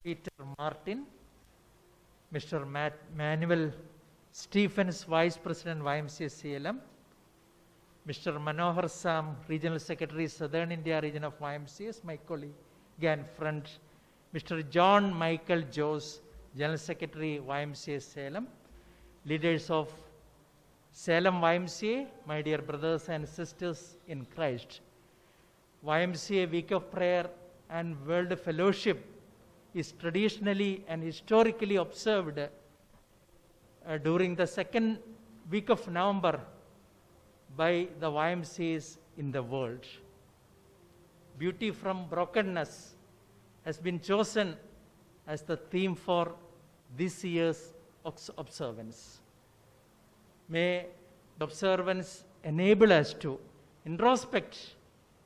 Peter Martin, Mr. Manuel Stephens, Vice President, YMCA Salem, Mr. Manohar Sam, Regional Secretary, Southern India Region of YMCA, my colleague and friend, Mr. John Michael Jose, General Secretary, YMCA Salem, leaders of Salem YMCA, my dear brothers and sisters in Christ. YMCA Week of Prayer and World Fellowship is traditionally and historically observed during the second week of November by the YMCAs in the world. Beauty from brokenness has been chosen as the theme for this year's observance. May the observance enable us to introspect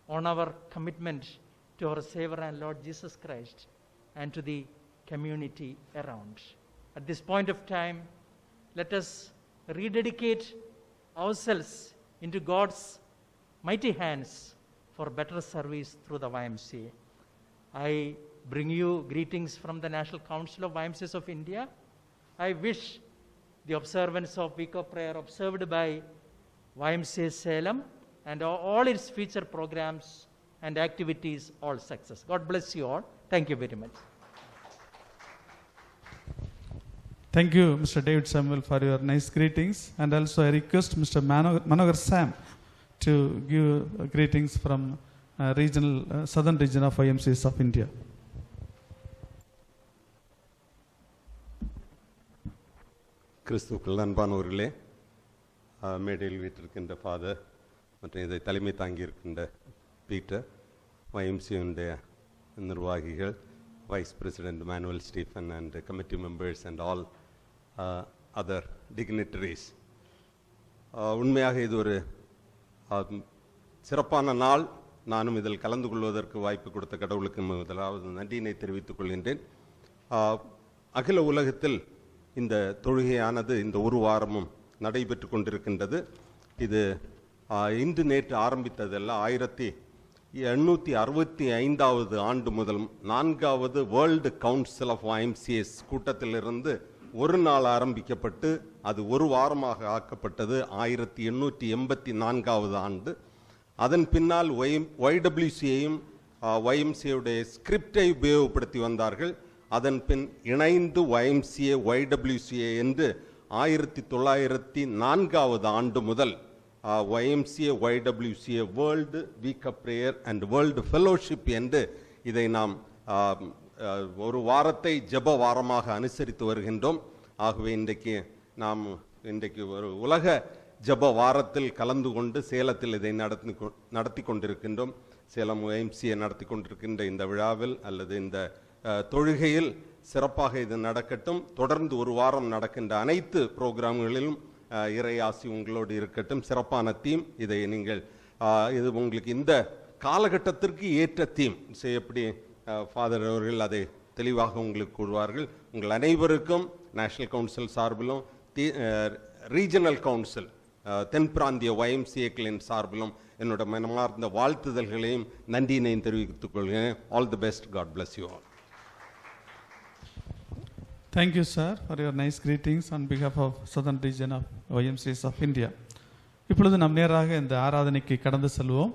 on our commitment to our Savior and Lord Jesus Christ and to the community around. At this point of time, let us rededicate ourselves into God's mighty hands for better service through the YMCA. I bring you greetings from the National Council of YMCAs of India. I wish the observance of Week of Prayer observed by YMCA Salem and all its future programs and activities all success. God bless you all. Thank you very much. Thank you, Mr. David Samuel, for your nice greetings. And also I request Mr. Manohar Sam to give greetings from Southern Region of YMCAs of India. கிறிஸ்துவுக்குள் அன்பானவர்களே, மேடையில் வீட்டிருக்கின்ற father மற்றும் இதை தலைமை தாங்கியிருக்கின்ற Peter, YMCA நிர்வாகிகள், vice president manual Stephen and committee members and all other dignitaries. உண்மையாக இது ஒரு சிறப்பான நாள். நானும் இதில் கலந்து கொள்வதற்கு வாய்ப்பு கொடுத்த கடவுளுக்கு முதலாவது நன்றியினை தெரிவித்துக் கொள்கின்றேன். அகில உலகத்தில் இந்த தொழுகையானது இந்த ஒரு வாரமும் நடைபெற்று கொண்டிருக்கின்றது. இது இன்று நேற்று ஆரம்பித்ததல்ல, 1865 ஆண்டு முதல் 4வது வேர்ல்டு கவுன்சில் ஆஃப் YMCAs கூட்டத்திலிருந்து ஒரு நாள் ஆரம்பிக்கப்பட்டு அது ஒரு வாரமாக ஆக்கப்பட்டது 1884 ஆண்டு. அதன் பின்னால் YWCAயும் YMCAவுடைய ஸ்கிரிப்டை உபயோகப்படுத்தி வந்தார்கள். அதன் பின் இணைந்து YMCA YWCA என்று 1904 ஆண்டு முதல் YMCA YWCA world week of prayer and world fellowship என்று இதை நாம் ஒரு வாரத்தை ஜெப வாரமாக அனுசரித்து வருகின்றோம். ஆகவே இன்றைக்கு ஒரு உலக ஜெப வாரத்தில் கலந்து கொண்டு சேலத்தில் இதை நடத்தி கொண்டிருக்கின்றோம். சேலம் YMCA நடத்தி கொண்டிருக்கின்ற இந்த விழாவில் அல்லது இந்த தொழுகையில் சிறப்பாக இது நடக்கட்டும். தொடர்ந்து ஒரு வாரம் நடக்கின்ற அனைத்து புரோகிராம்களிலும் இறையாசி உங்களோடு இருக்கட்டும். சிறப்பான தீம். இதை நீங்கள் இது உங்களுக்கு இந்த காலகட்டத்திற்கு ஏற்ற தீம் எப்படி ஃபாதர் அவர்கள் அதை தெளிவாக உங்களுக்கு கூறுவார்கள். உங்கள் அனைவருக்கும் நேஷனல் கவுன்சில் சார்பிலும் ரீஜனல் கவுன்சில் தென் பிராந்திய YMCAக்களின் சார்பிலும் என்னோட மனமார்ந்த வாழ்த்துதல்களையும் நன்றியினையும் தெரிவித்துக் கொள்கிறேன். All the best. God bless you all. Thank you, sir, for your nice greetings on behalf of Southern Region of YMCAs of India. இப்பொழுது நாம் நேராக இந்த ஆராதனைக்கு கடந்து செல்வோம்.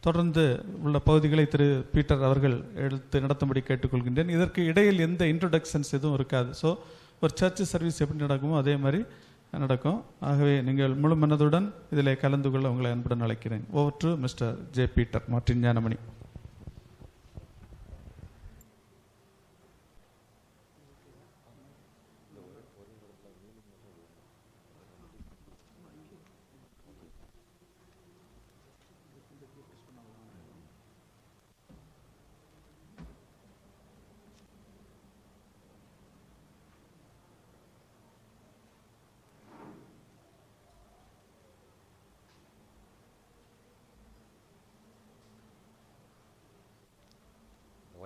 தொடர்ந்து உள்ள பகுதிகளை திரு பீட்டர் அவர்கள் எடுத்து நடத்தும்படி கேட்டுக்கொள்கின்றேன். இதற்கு இடையில் எந்த இன்ட்ரோடக்ஷன்ஸ் எதுவும் இருக்காது. ஸோ ஒரு சர்ச் சர்வீஸ் எப்படி நடக்குமோ அதே மாதிரி நடக்கும். ஆகவே நீங்கள் முழு மனதுடன் இதில் கலந்து கொள்ள உங்களை அன்புடன் அழைக்கிறேன். Over to mister J Peter Martin Gnanamani.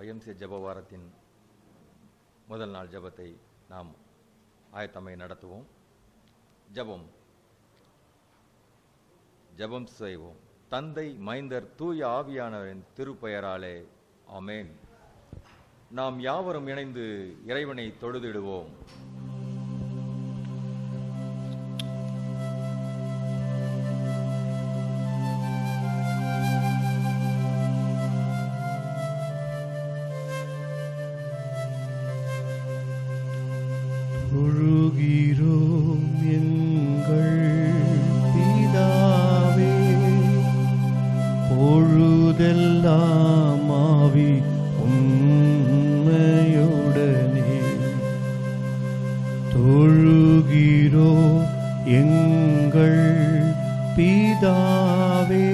YMCA ஜெப வாரத்தின் முதல் நாள் ஜெபத்தை நாம் ஆயத்தமை நடத்துவோம். ஜெபம் செய்வோம். தந்தை, மைந்தர், தூய ஆவியானவரின் திருப்பெயராலே ஆமென். நாம் யாவரும் இணைந்து இறைவனை தொழுதிடுவோம். தொழுகிறோம் எங்கள் பிதாவே, பொழுதெல்லாம் ஆவி உண்மையுடனே. தொழுகிறோம் எங்கள் பிதாவே,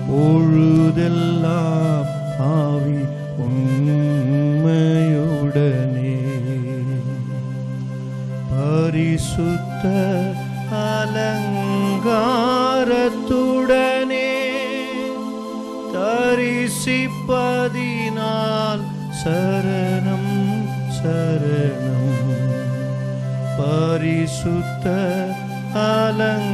பொழுதெல்லாம் ஆவி உண்மையுடனே. பரிசுத்த அலங்காரத்துடனே தரிசிப்பதினால் சரணம் சரணம். பரிசுத்த அலங்காரத்துடனே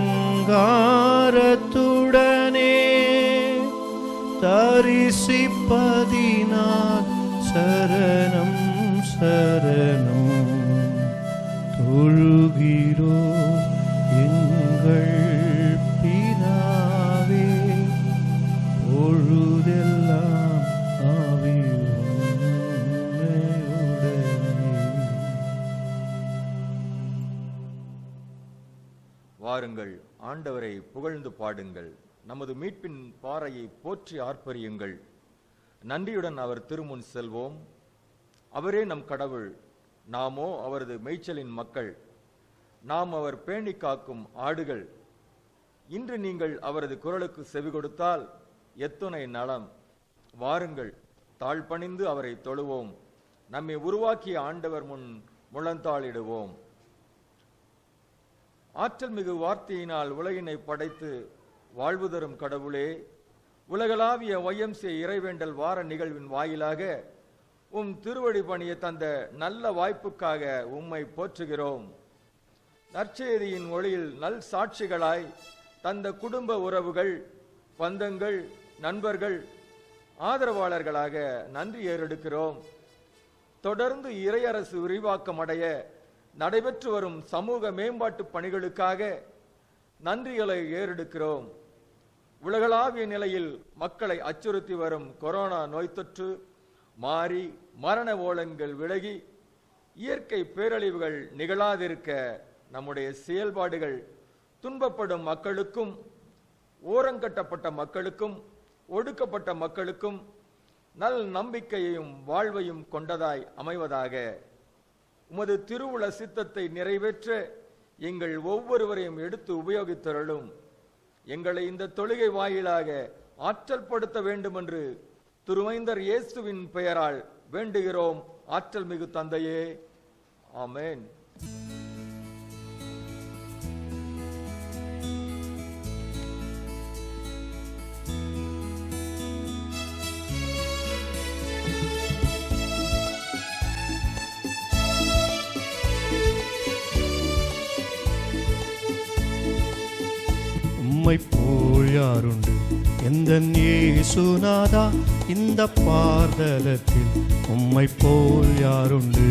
தரிசிப்பதினால் சரணம் சரணம். தொழுகிறோம் எங்கள் பிதாவே, பொழுதெல்லாம் ஆவி உண்மையுடனே. வாருங்கள், ஆண்டவரை புகழ்ந்து பாடுங்கள். நமது மீட்பின் பாறையை போற்றி ஆர்ப்பரியுங்கள். நன்றியுடன் அவர் திருமுன் செல்வோம். அவரே நம் கடவுள், நாமோ அவரது மேய்ச்சலின் மக்கள். நாம் அவர் பேணி காக்கும் ஆடுகள். இன்று நீங்கள் அவரது குரலுக்கு செவி கொடுத்தால் எத்துணை நலம். வாருங்கள், தாழ்பணிந்து அவரை தொழுவோம். நம்மை உருவாக்கிய ஆண்டவர் முன் முழந்தாளிடுவோம். ஆற்றல் மிகு வார்த்தையினால் உலகினை படைத்து வாழ்வு தரும் கடவுளே, உலகளாவிய YMCA இறைவேண்டல் வார நிகழ்வின் வாயிலாக திருவடி பணியை தந்த நல்ல வாய்ப்புக்காக உம்மை போற்றுகிறோம். நற்செய்தியின் ஒளியில் நல் சாட்சிகளாய் தந்த குடும்ப உறவுகள், பந்தங்கள், நண்பர்கள், ஆதரவாளர்களாக நன்றி ஏறெடுக்கிறோம். தொடர்ந்து இறையரசு விரிவாக்கம் அடைய நடைபெற்று வரும் சமூக மேம்பாட்டு பணிகளுக்காக நன்றிகளை ஏறெடுக்கிறோம். உலகளாவிய நிலையில் மக்களை அச்சுறுத்தி வரும் கொரோனா நோய் தொற்று மாறி மரண ஓலங்கள் விலகி இயற்கை பேரழிவுகள் நிகழாதிருக்க நம்முடைய செயல்பாடுகள் துன்பப்படும் மக்களுக்கும், ஓரங்கட்டப்பட்ட மக்களுக்கும், ஒடுக்கப்பட்ட மக்களுக்கும் நல் நம்பிக்கையையும் வாழ்வையும் கொண்டதாய் அமைவதாக. உமது திருவுள சித்தத்தை நிறைவேற்ற எங்கள் ஒவ்வொருவரையும் எடுத்து உபயோகித்தருளும். எங்களை இந்த தொழுகை வாயிலாக ஆற்றல் படுத்த வேண்டும் என்று திருமைந்தர் இயேசுவின் பெயரால் வேண்டுகிறோம். ஆற்றல் மிகு தந்தையே, ஆமென். உம்மை போல் யாருண்டு எந்தன் இயேசுநாதா, இந்த பார்தலத்தில் உம்மை போல் யாருண்டு.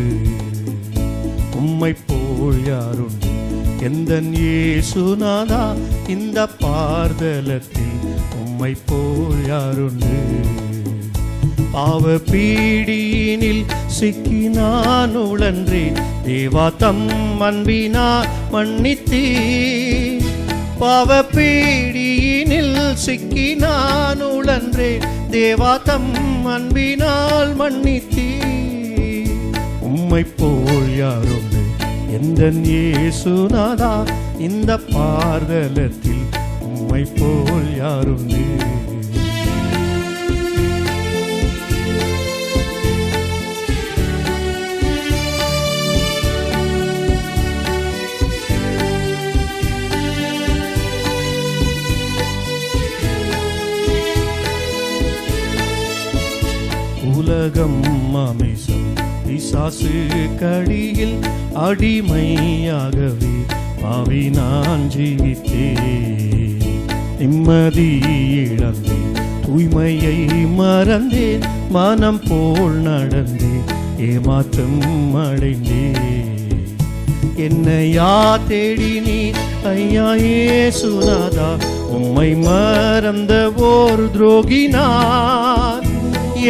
உம்மை போல் யாருண்டு எந்தன் இயேசுநாதா, இந்த பார்தலத்தில் உம்மை போல் யாருண்டு. பாவ பீடியினில் சிக்கி நான் உழன்றேன், தேவா தம் அன்பினால் மன்னித்தீ. பாவ பீடியினில் சிக்கி நான் உழன்றேன், தேவா தம் அன்பினால் மன்னித்தீ. உம்மை போல் யாருண்டு எந்தன் இயேசுநாதா, இந்த பார்தலத்தில் உம்மை போல் யாருண்டு. உலகம் அமிசம் பிசாசு கடியில் அடிமையாகவே பாவி நான் ஜீவித்தே. நிம்மதி இழந்தே தூய்மையை மறந்தேன், மனம் போல் நடந்தேன், ஏமாற்றம் அடைந்தேன். என்னையா தேடி நீ ஐயா இயேசுநாதா, உம்மை மறந்த ஓர் துரோகினார்.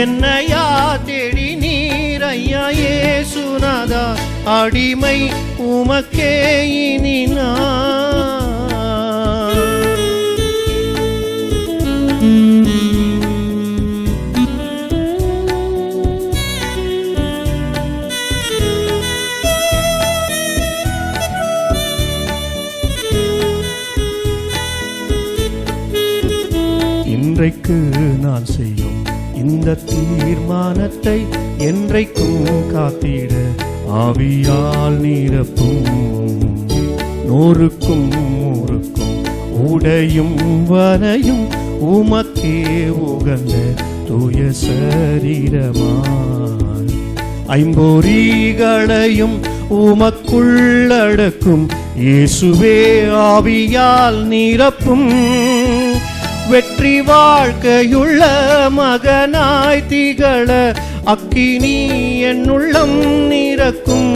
என்னையா தேடி நீர் ஐயா இயேசுநாதா, அடிமை உமக்கே இனி நான். இன்றைக்கு நான் செய்யும் இந்த தீர்மானத்தை என்றைக்கும் காத்திட ஆவியால் நிரப்பும். நூறுக்கும் ஊருக்கும் உடையும் வரையும் உமக்கே உகந்த தூய சரீரமாய் ஐம்பொறிகளையும் உமக்குள்ளடக்கும் இயேசுவே ஆவியால் நிரப்பும். வெற்றி வாழ்க்கையுள்ள மகனாய் திகழ அக்கினி என்னுள்ளம் நிரக்கும்.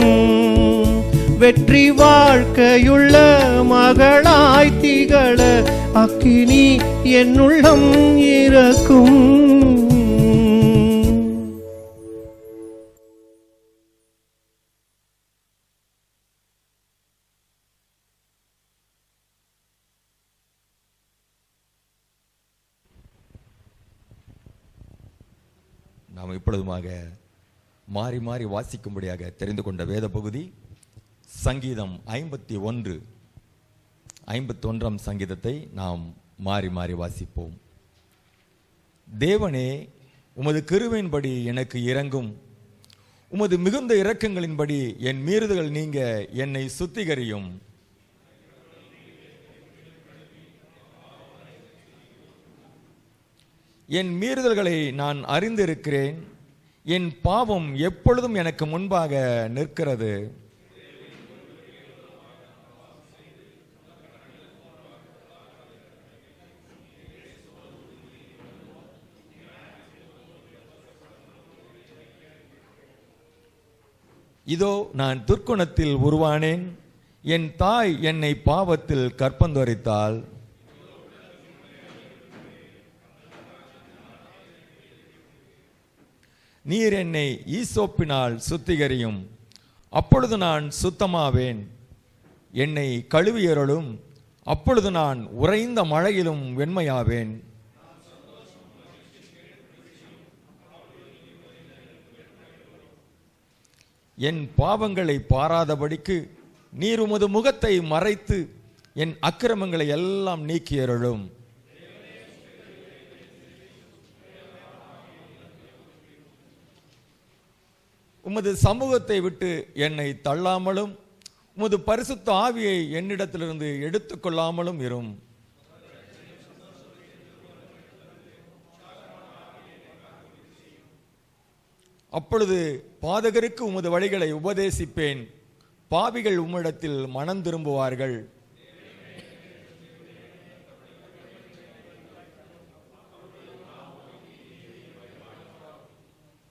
வெற்றி வாழ்க்கையுள்ள மகளாய் திகழ அக்கினி என்னுள்ளம் இறக்கும். நாம் இப்பொழுதுமாக மாறி மாறி வாசிக்கும்படியாக தெரிந்து கொண்ட வேத பகுதி சங்கீதம் 51 சங்கீதத்தை நாம் மாறி மாறி வாசிப்போம். தேவனே, உமது கிருபையின்படி எனக்கு இரங்கும், உமது மிகுந்த இரக்கங்களின்படி என் மீறுதல்கள் நீங்க என்னை சுத்திகரியும். என் மீறுதல்களை நான் அறிந்திருக்கிறேன், என் பாவம் எப்பொழுதும் எனக்கு முன்பாக நிற்கிறது. இதோ நான் துர்க்குணத்தில் உருவானேன், என் தாய் என்னை பாவத்தில் கற்பந்தரித்தாள். நீர் என்னை ஈசோப்பினால் சுத்திகரியும், அப்பொழுது நான் சுத்தமாவேன். என்னை கழுவியருளும், அப்பொழுது நான் உறைந்த மழையிலும் வெண்மையாவேன். என் பாவங்களை பாராதபடிக்கு நீர் உமது முகத்தை மறைத்து என் அக்கிரமங்களை எல்லாம் நீக்கியருளும். உமது சமூகத்தை விட்டு என்னை தள்ளாமலும் உமது பரிசுத்த ஆவியை என்னிடத்திலிருந்து எடுத்துக்கொள்ளாமலும் இரும். அப்பொழுது பாதகருக்கு உமது வழிகளை உபதேசிப்பேன், பாவிகள் உம்மிடத்தில் மனம் திரும்புவார்கள்.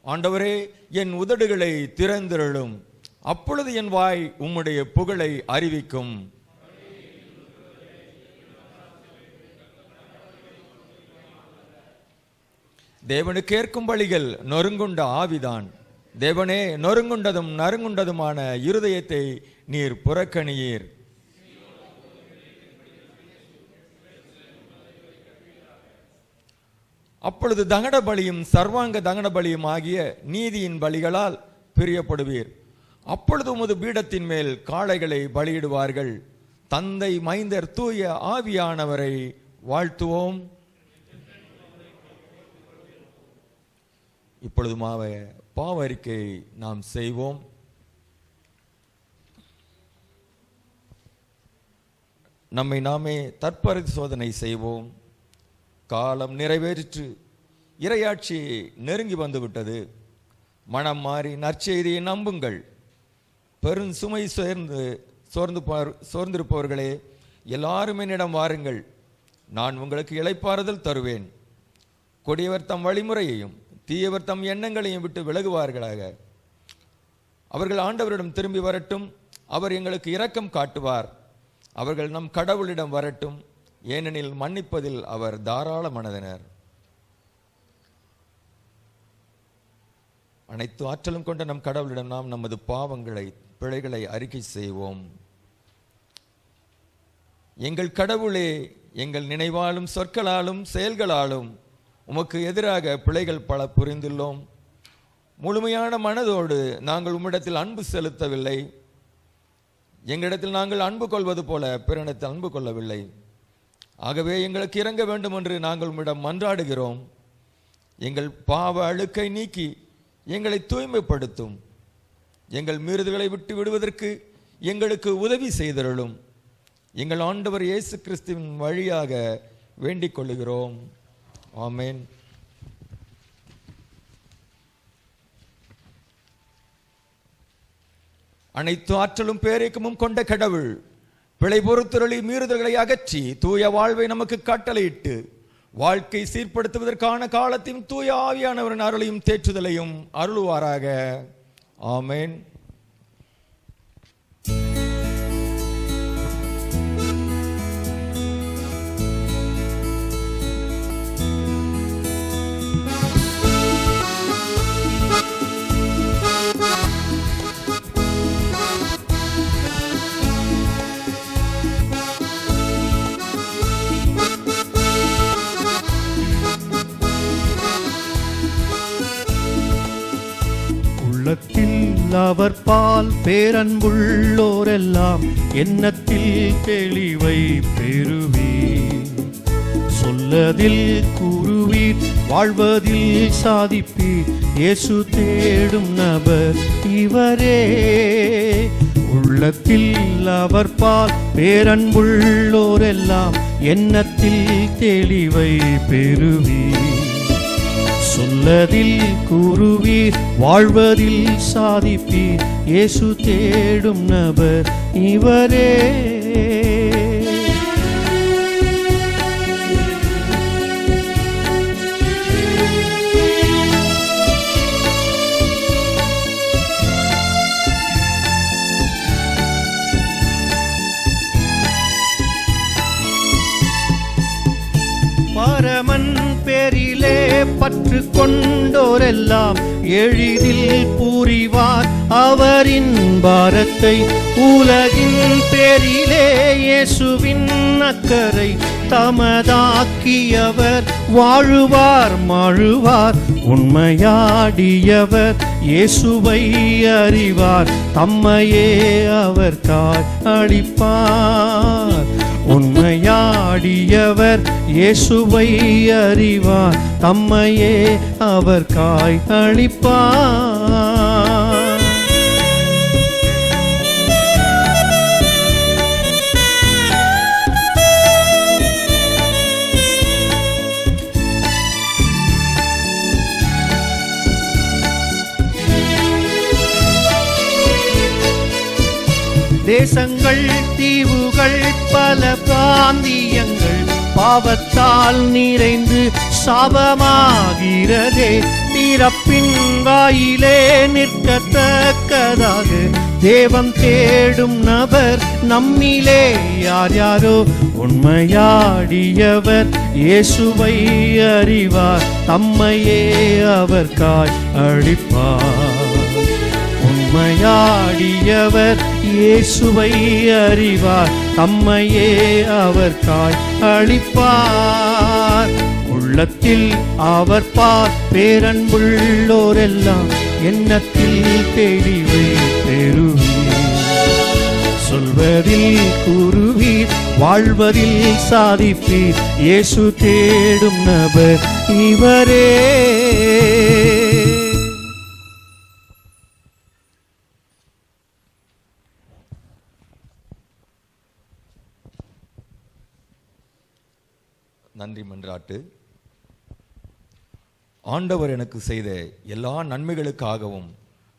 ஆண்டவரே, என் உதடுகளை திறந்திரளும், அப்பொழுது என் வாய் உம்முடைய புகழை அறிவிக்கும். தேவனுக்கு ஏற்கும் பலிகள் நொறுங்குண்ட ஆவிதான். தேவனே, நொறுங்குண்டதும் நறுங்குண்டதுமான இருதயத்தை நீர் புறக்கணியீர். அப்பொழுது தகன பலியும் சர்வாங்க தகன பலியும் ஆகிய நீதியின் பலிகளால் பிரியப்படுவீர். அப்பொழுது உமது பீடத்தின் மேல் காளைகளை பலியிடுவார்கள். தந்தை, மைந்தர், தூய ஆவியானவரை வாழ்த்துவோம். இப்பொழுதுமாவ பாவ அறிக்கை நாம் செய்வோம். நம்மை நாமே தற்பரிசோதனை செய்வோம். காலம் நிறைவேறிற்று, இறையாட்சி நெருங்கி வந்துவிட்டது. மனம் மாறி நற்செய்தியை நம்புங்கள். பெருஞ்சுமை சோர்ந்திருப்பவர்களே, எல்லாரும் என்னிடம் வாருங்கள், நான் உங்களுக்கு இளைப்பாறுதல் தருவேன். கொடியவர் தம் வழிமுறையையும் தீயவர் தம் எண்ணங்களையும் விட்டு விலகுவார்களாக. அவர்கள் ஆண்டவரிடம் திரும்பி வரட்டும், அவர் எங்களுக்கு இரக்கம் காட்டுவார். அவர்கள் நம் கடவுளிடம் வரட்டும், ஏனெனில் மன்னிப்பதில் அவர் தாராள மனதினர். அனைத்து ஆற்றலும் கொண்ட நம் கடவுளிடம் நாம் நமது பிழைகளை அறிக்கை செய்வோம். எங்கள் கடவுளே, எங்கள் நினைவாலும் சொற்களாலும் செயல்களாலும் உமக்கு எதிராக பிழைகள் பல புரிந்துள்ளோம். முழுமையான மனதோடு நாங்கள் உம்மிடத்தில் அன்பு செலுத்தவில்லை. எங்களிடத்தில் நாங்கள் அன்பு கொள்வது போல பிறனிடத்தில் அன்பு கொள்ளவில்லை. ஆகவே எங்களுக்கு இறங்க வேண்டும் என்று நாங்கள் உம்மிடம் மன்றாடுகிறோம். எங்கள் பாவ அழுக்கை நீக்கி எங்களை தூய்மைப்படுத்தும். எங்கள் மீறுதல்களை விட்டு விடுவதற்கு எங்களுக்கு உதவி செய்தருளும். எங்கள் ஆண்டவர் இயேசு கிறிஸ்துவின் வழியாக வேண்டிக் கொள்ளுகிறோம். ஆமென். அனைத்து ஆற்றலும் பேரேக்கமும் கொண்ட கடவுள் பிழை பொறுத்தருளி மீறுதல்களை அகற்றி தூய வாழ்வை நமக்கு கட்டளையிட்டு வாழ்க்கை சீர்படுத்துவதற்கான காலத்தையும் தூய ஆவியானவரின் அருளையும் தேற்றுதலையும் அருளுவாராக. ஆமென். உள்ளத்தில் அவர் பால் பேரன்புள்ளோரெல்லாம் எண்ணத்தில் தெளிவை பெறுவீர். சொல்லதில் கூறுவீர், வாழ்வதில் சாதிப்பீர். இயேசு தேடும் நபர் இவரே. உள்ளத்தில் அவர் பால் பேரன்புள்ளோரெல்லாம் எண்ணத்தில் தெளிவை பெறுவீர். சொல்லதில் கூறுவீர், வாழ்வதில் சாதிப்பீர். இயேசு தேடும் நபர் இவரே. பரமன் பேரிலே பற்று கொண்டோரெல்லாம் எளிதில் புரிவார் அவரின் பாரத்தை. உலகின் பேரிலே இயேசுவின் அக்கறை தமதாக்கியவர் வாழுவார் மாழுவார். உண்மையாடியவர் இயேசுவை அறிவார், தம்மையே அவர் அளிப்பார். உண்மையாடியவர் இயேசுவை அறிவார், தம்மையே அவர் அளிப்பார். தேசங்கள் தீவுகள் பல பிராந்தியங்கள் பாவத்தால் நிறைந்து சாபமாகிறதே. திறப்பின் வாயிலே நிற்கத்தக்கதாக தேவன் தேடும் நபர் நம்மிலே யார் யாரோ. உண்மையாடியவர் இயேசுவை அறிவார், தம்மையே அவர் அளிப்பார். உண்மையாடியவர் இயேசுவை அறிவார், தம்மையே அவர் அளிப்பார். உள்ளத்தில் அவர் பார் பேரன்புள்ளோரெல்லாம் எண்ணத்தில் தெளிவை பெறுவீர். சொல்வதில் கூறுவீர், வாழ்வதில் சாதிப்பீர். இயேசு தேடும் நபர் இவரே. நன்றி மன்றாட்டு. ஆண்டவர் எனக்கு செய்த எல்லா நன்மைகளுக்காகவும்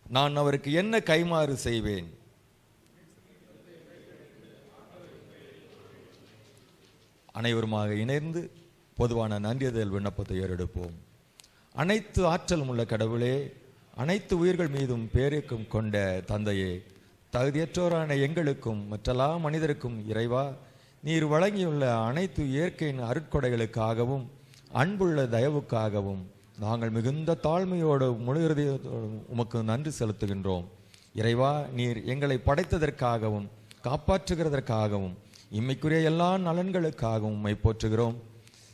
நான் அவருக்கு என்ன கைமாறு செய்வேன்? அனைவருமாக இணைந்து பொதுவான நன்றியதல் விண்ணப்பத்தை ஏறெடுப்போம். அனைத்து ஆற்றலும் உள்ள கடவுளே, அனைத்து உயிர்கள் மீதும் பேரக்கம் கொண்ட தந்தையே, தகுதியற்றோரான எங்களுக்கும் மற்றெல்லா மனிதருக்கும் இறைவா, நீர் வழங்கியுள்ள அனைத்து இயற்கையின் அருட்கொடைகளுக்காகவும் அன்புள்ள தயவுக்காகவும் நாங்கள் மிகுந்த தாழ்மையோடு முழு இதயத்தோடு உமக்கு நன்றி செலுத்துகின்றோம். இறைவா, நீர் எங்களை படைத்ததற்காகவும் காப்பாற்றுகிறதற்காகவும் இம்மைக்குரிய எல்லா நலன்களுக்காகவும் உம்மை போற்றுகிறோம்.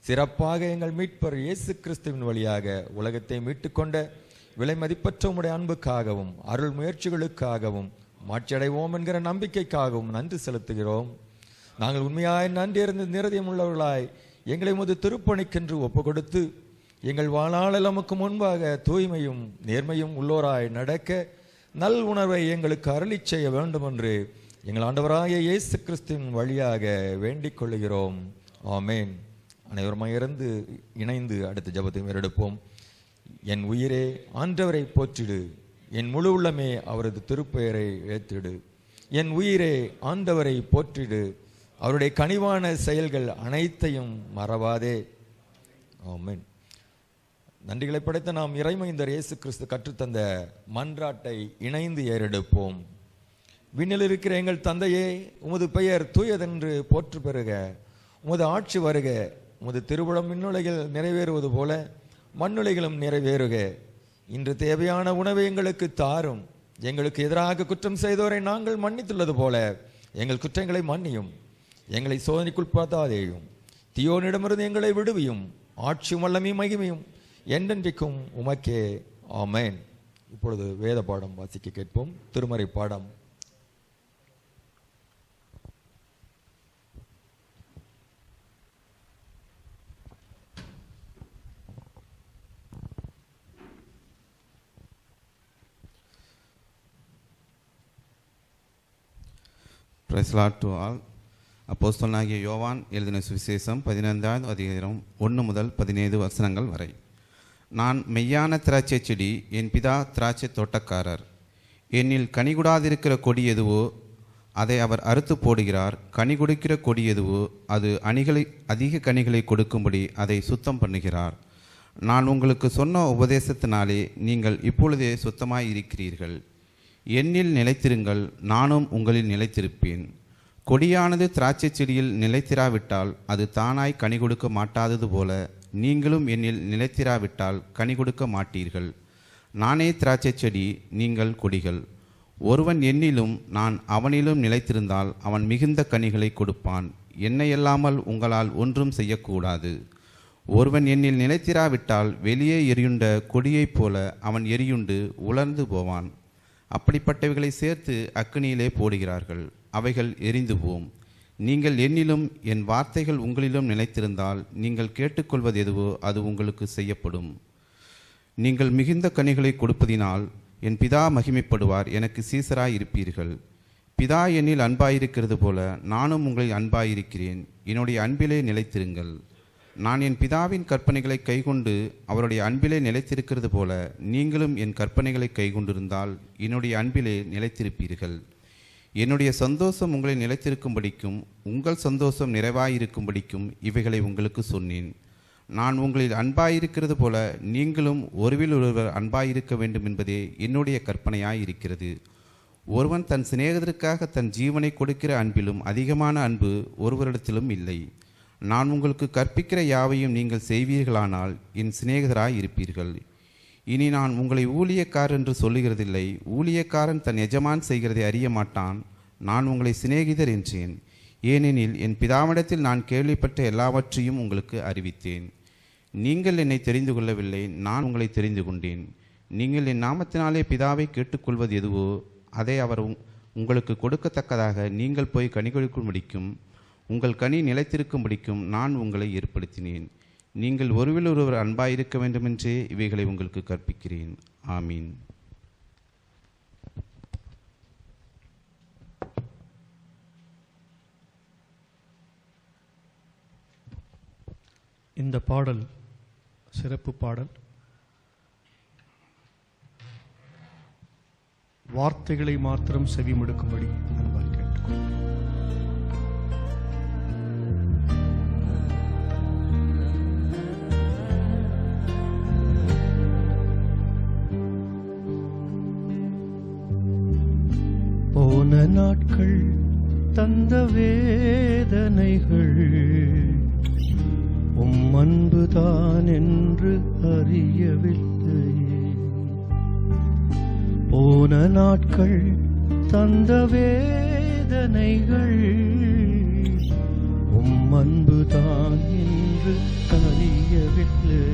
சிறப்பாக எங்கள் மீட்பர் இயேசு கிறிஸ்துவின் வழியாக உலகத்தை மீட்டுக்கொண்ட விலை மதிப்பற்ற உம்முடைய அன்புக்காகவும் அருள் முயற்சிகளுக்காகவும் மாட்சியடைவோம் என்கிற நம்பிக்கைக்காகவும் நன்றி செலுத்துகிறோம். நாங்கள் உண்மையாய் நன்றியறிந்து நிரதியம் உள்ளவர்களாய் எங்களை உமது திருப்பணிக்கென்று ஒப்பு கொடுத்து எங்கள் வாழ்நாளில் நமக்கு முன்பாக தூய்மையும் நேர்மையும் உள்ளோராய் நடக்க நல் உணர்வை எங்களுக்கு அருளிச் செய்ய வேண்டும் என்று எங்கள் ஆண்டவராகிய இயேசு கிறிஸ்துவின் வழியாக வேண்டிக் கொள்கிறோம். ஆமேன். அனைவருமாய் இணைந்து அடுத்த ஜெபத்தை எடுப்போம். என் உயிரே ஆண்டவரை போற்றிடு, என் முழு உள்ளமே அவரது திருப்பெயரை ஏற்றிடு. என் உயிரே ஆண்டவரை போற்றிடு, அவருடைய கனிவான செயல்கள் அனைத்தையும் மறவாதே. ஆமென். நன்றிகளை படைத்த நாம் இறைமைந்தர் இயேசு கிறிஸ்து கற்றுத்தந்த மன்றாட்டை இணைந்து ஏறெடுப்போம். விண்ணில் இருக்கிற எங்கள் தந்தையே, உமது பெயர் தூயதென்று போற்று பெறுக. உமது ஆட்சி வருக. உமது திருவுளம் விண்ணுலகில் நிறைவேறுவது போல மண்ணுலகிலும் நிறைவேறுக. இன்று தேவையான உணவை எங்களுக்கு தாரும். எங்களுக்கு எதிராக குற்றம் செய்தோரை நாங்கள் மன்னித்துள்ளது போல எங்கள் குற்றங்களை மன்னியும். எங்களை சோதனைக்குட்படுத்தாதேயும், தீயோனிடமிருந்து எங்களை விடுவியும். ஆட்சியும் வல்லமையும் மகிமையும் என்றென்றைக்கும் உமக்கே. ஆமென். இப்பொழுது வேத பாடம் வாசிக்க கேட்போம். திருமறை பாடம். Praise the Lord to all. அப்போஸ்தலனாகிய யோவான் எழுதின சுவிசேஷம் 15ஆம் அதிகாரம் 1 முதல் 17 வசனங்கள் வரை. நான் மெய்யான திராட்சை செடி, என் பிதா திராட்சை தோட்டக்காரர். என்னில் கனிகொடாதிருக்கிற கொடி எதுவோ அதை அவர் அறுத்து போடுகிறார். கனி கொடுக்கிற கொடி எதுவோ அது அதிக கனிகளை கொடுக்கும்படி அதை சுத்தம் பண்ணுகிறார். நான் உங்களுக்கு சொன்ன உபதேசத்தினாலே நீங்கள் இப்பொழுதே சுத்தமாய் இருக்கிறீர்கள். என்னில் நிலைத்திருங்கள், நானும் உங்களில் நிலைத்திருப்பேன். கொடியானது திராட்சை செடியில் நிலைத்திராவிட்டால் அது தானாய் கனி கொடுக்க மாட்டாதது போல நீங்களும் என்னில் நிலைத்திராவிட்டால் கனி கொடுக்க மாட்டீர்கள். நானே திராட்சை செடி, நீங்கள் கொடிகள். ஒருவன் என்னிலும் நான் அவனிலும் நிலைத்திருந்தால் அவன் மிகுந்த கனிகளை கொடுப்பான். என்னையல்லாமல் உங்களால் ஒன்றும் செய்யக்கூடாது. ஒருவன் என்னில் நிலைத்திராவிட்டால் வெளியே எரியுண்ட கொடியைப் போல அவன் எரியுண்டு உலர்ந்து போவான். அப்படிப்பட்டவைகளை சேர்த்து அக்கினியிலே போடுகிறார்கள், அவைகள் எரிந்து போம். நீங்கள் என்னிலும் என் வார்த்தைகள் உங்களிலும் நிலைத்திருந்தால் நீங்கள் கேட்டுக்கொள்வது எதுவோ அது உங்களுக்கு செய்யப்படும். நீங்கள் மிகுந்த கனிகளை கொடுப்பதினால் என் பிதா மகிமைப்படுவார். எனக்கு சீசராய் இருப்பீர்கள். பிதா என்னில் அன்பாயிருக்கிறது போல நானும் உங்களில் அன்பாயிருக்கிறேன். என்னுடைய அன்பிலே நிலைத்திருங்கள். நான் என் பிதாவின் கற்பனைகளை கைக்கொண்டு அவருடைய அன்பிலே நிலைத்திருக்கிறது போல நீங்களும் என் கற்பனைகளை கைக்கொண்டிருந்தால் என்னுடைய அன்பிலே நிலைத்திருப்பீர்கள். என்னுடைய சந்தோஷம் உங்களை நிலைத்திருக்கும்படிக்கும் உங்கள் சந்தோஷம் நிறைவாயிருக்கும்படிக்கும் இவைகளை உங்களுக்கு சொன்னேன். நான் உங்களில் அன்பாயிருக்கிறது போல நீங்களும் ஒருவில் ஒருவர் அன்பாயிருக்க வேண்டும் என்பதே என்னுடைய கற்பனையாயிருக்கிறது. ஒருவன் தன் சிநேகிதருக்காக தன் ஜீவனை கொடுக்கிற அன்பிலும் அதிகமான அன்பு ஒருவரிடத்திலும் இல்லை. நான் உங்களுக்கு கற்பிக்கிற யாவையும் நீங்கள் செய்வீர்களானால் என் சிநேகிதராய் இருப்பீர்கள். இனி நான் உங்களை ஊழியக்காரர் என்று சொல்லுகிறதில்லை. ஊழியக்காரன் தன் எஜமான் செய்கிறதை அறிய மாட்டான். நான் உங்களை சிநேகிதர் என்றேன். ஏனெனில் என் பிதாவிடத்தில் நான் கேள்விப்பட்ட எல்லாவற்றையும் உங்களுக்கு அறிவித்தேன். நீங்கள் என்னை தெரிந்து கொள்ளவில்லை, நான் உங்களை தெரிந்து கொண்டேன். நீங்கள் என் நாமத்தினாலே பிதாவை கேட்டுக்கொள்வது எதுவோ அதை அவர் உங்களுக்கு கொடுக்கத்தக்கதாக நீங்கள் போய் கனி கொடுக்கும்படிக்கும் உங்கள் கனி நிலைத்திருக்கும்படிக்கும் நான் உங்களை ஏற்படுத்தினேன். நீங்கள் ஒருவில் ஒருவர் அன்பாயிருக்க வேண்டுமென்றே இவைகளை உங்களுக்கு கற்பிக்கிறேன். ஆமீன். இந்த பாடல் சிறப்பு பாடல். வார்த்தைகளை மாத்திரம் செவிமடுக்கும்படி அன்பாய் கேட்டுக்கொள்கிறேன். போன நாட்கள் தந்த வேதனைகள் உம் அன்புதான் என்று அறியவில்லை. போன நாட்கள் தந்த வேதனைகள் உம் அன்புதான் என்று அறியவில்லை.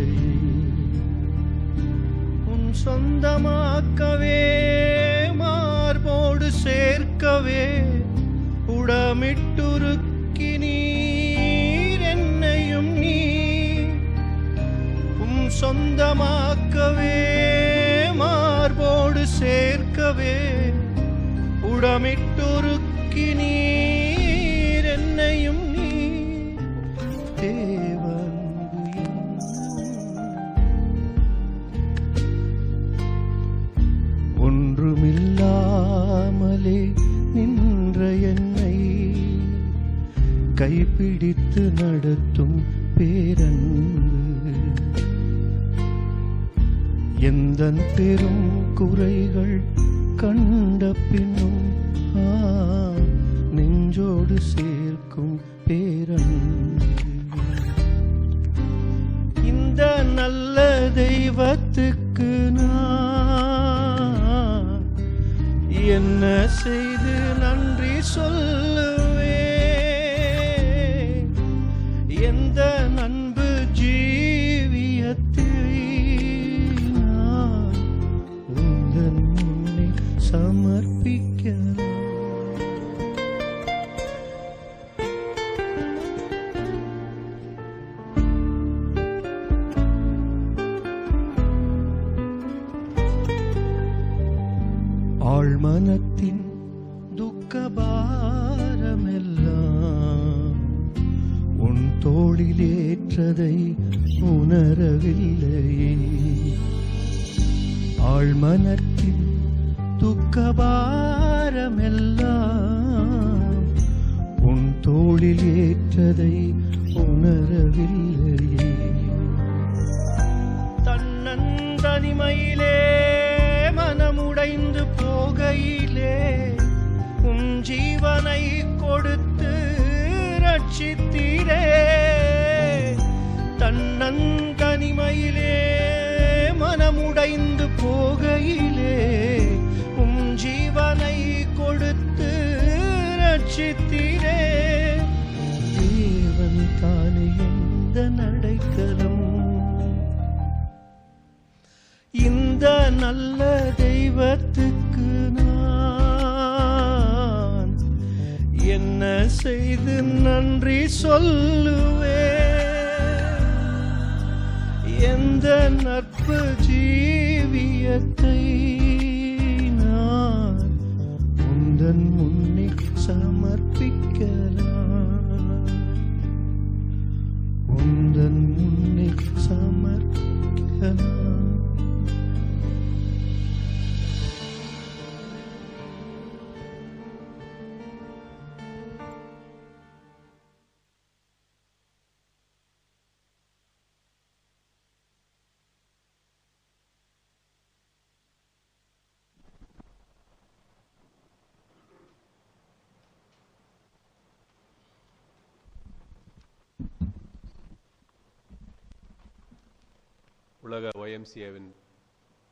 உன் சொந்தமாக்கவே மார்போடு சேர்க்கவே உடமிட்டுருக்கி நீர் என்னையும் நீ உம் சொந்தமாக்கவே மார்போடு சேர்க்கவே உடமிட்டுருக்கி நீர் என்னையும் நீ தேவன்பு ஒன்றுமில்லாமலே நின்ற என்னை கைப்பிடித்து நடத்தும் பேரன்பு எந்தன் பெரும் குறைகள் கண்ட பின்னும் நெஞ்சோடு சேர்க்கும் பேரன்பு இந்த நல்ல தெய்வத்துக்கு நான் என்ன செய்து நன்றி சொல்லுவேன். எந்த அன்பு ஜீவியத்தை நான் உந்தன் முன்னே சமர்ப்பிக்கலாம். ஆழ்மனத்தின் துக்கபாரமெல்லாம் உன் தோளிலேற்றதை உணரவில்லை. ஆழ்மனத்தின் துக்கபாரமெல்லாம் உன் தோளில் ஏற்றதை உணரவில்லை. தன்னந்தனிமையிலே மனமுடைந்து போகையிலே உன் ஜீவனை கொடுத்து ரட்சித்தீரே. தன்னந்தனிமையிலே மனமுடைந்து போகையிலே உம் ஜீவனை கொடுத்து ரட்சித்தீரே. தேவன் தானே எந்த நடைக்கலம் இந்த நல்ல தெய்வத்துக்கு நான் என்ன செய்து நன்றி சொல்லுவேன். எந்த நட்பு ஜீவியத்தை நான் உந்தன் முன்னே சமர்ப்பிக்கலாம். உந்தன் முன்னே சமர்ப்பிக்கலாம். உலக ஒய்எம்சிஏவின்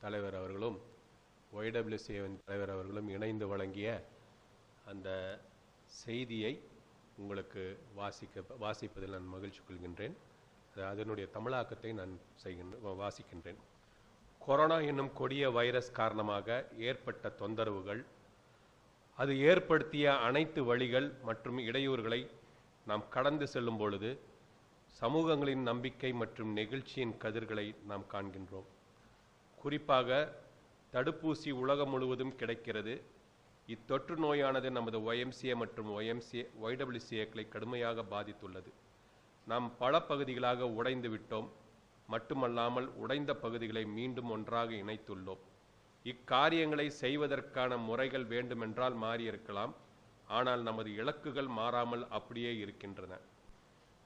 தலைவர் அவர்களும் ஒய்டபிள்யூசிஏவின் தலைவர் அவர்களும் இணைந்து வழங்கிய அந்த செய்தியை உங்களுக்கு வாசிப்பதில் நான் மகிழ்ச்சி கொள்கின்றேன். அதனுடைய தமிழாக்கத்தை நான் வாசிக்கின்றேன். கொரோனா என்னும் கொடிய வைரஸ் காரணமாக ஏற்பட்ட தொந்தரவுகள், அது ஏற்படுத்திய அனைத்து வழிகள் மற்றும் இடையூறுகளை நாம் கடந்து செல்லும் பொழுது சமூகங்களின் நம்பிக்கை மற்றும் நெகிழ்ச்சியின் கதிர்களை நாம் காண்கின்றோம். குறிப்பாக தடுப்பூசி உலகம் முழுவதும் கிடைக்கிறது. இத்தொற்று நோயானது நமது ஒய்எம்சிஏ மற்றும் ஒய்டபிள்யூசிஏக்களை கடுமையாக பாதித்துள்ளது. நாம் பல பகுதிகளாக உடைந்து விட்டோம். மட்டுமல்லாமல் உடைந்த பகுதிகளை மீண்டும் ஒன்றாக இணைத்துள்ளோம். இக்காரியங்களை செய்வதற்கான முறைகள் வேண்டுமென்றால் மாறியிருக்கலாம். ஆனால் நமது இலக்குகள் மாறாமல் அப்படியே இருக்கின்றன.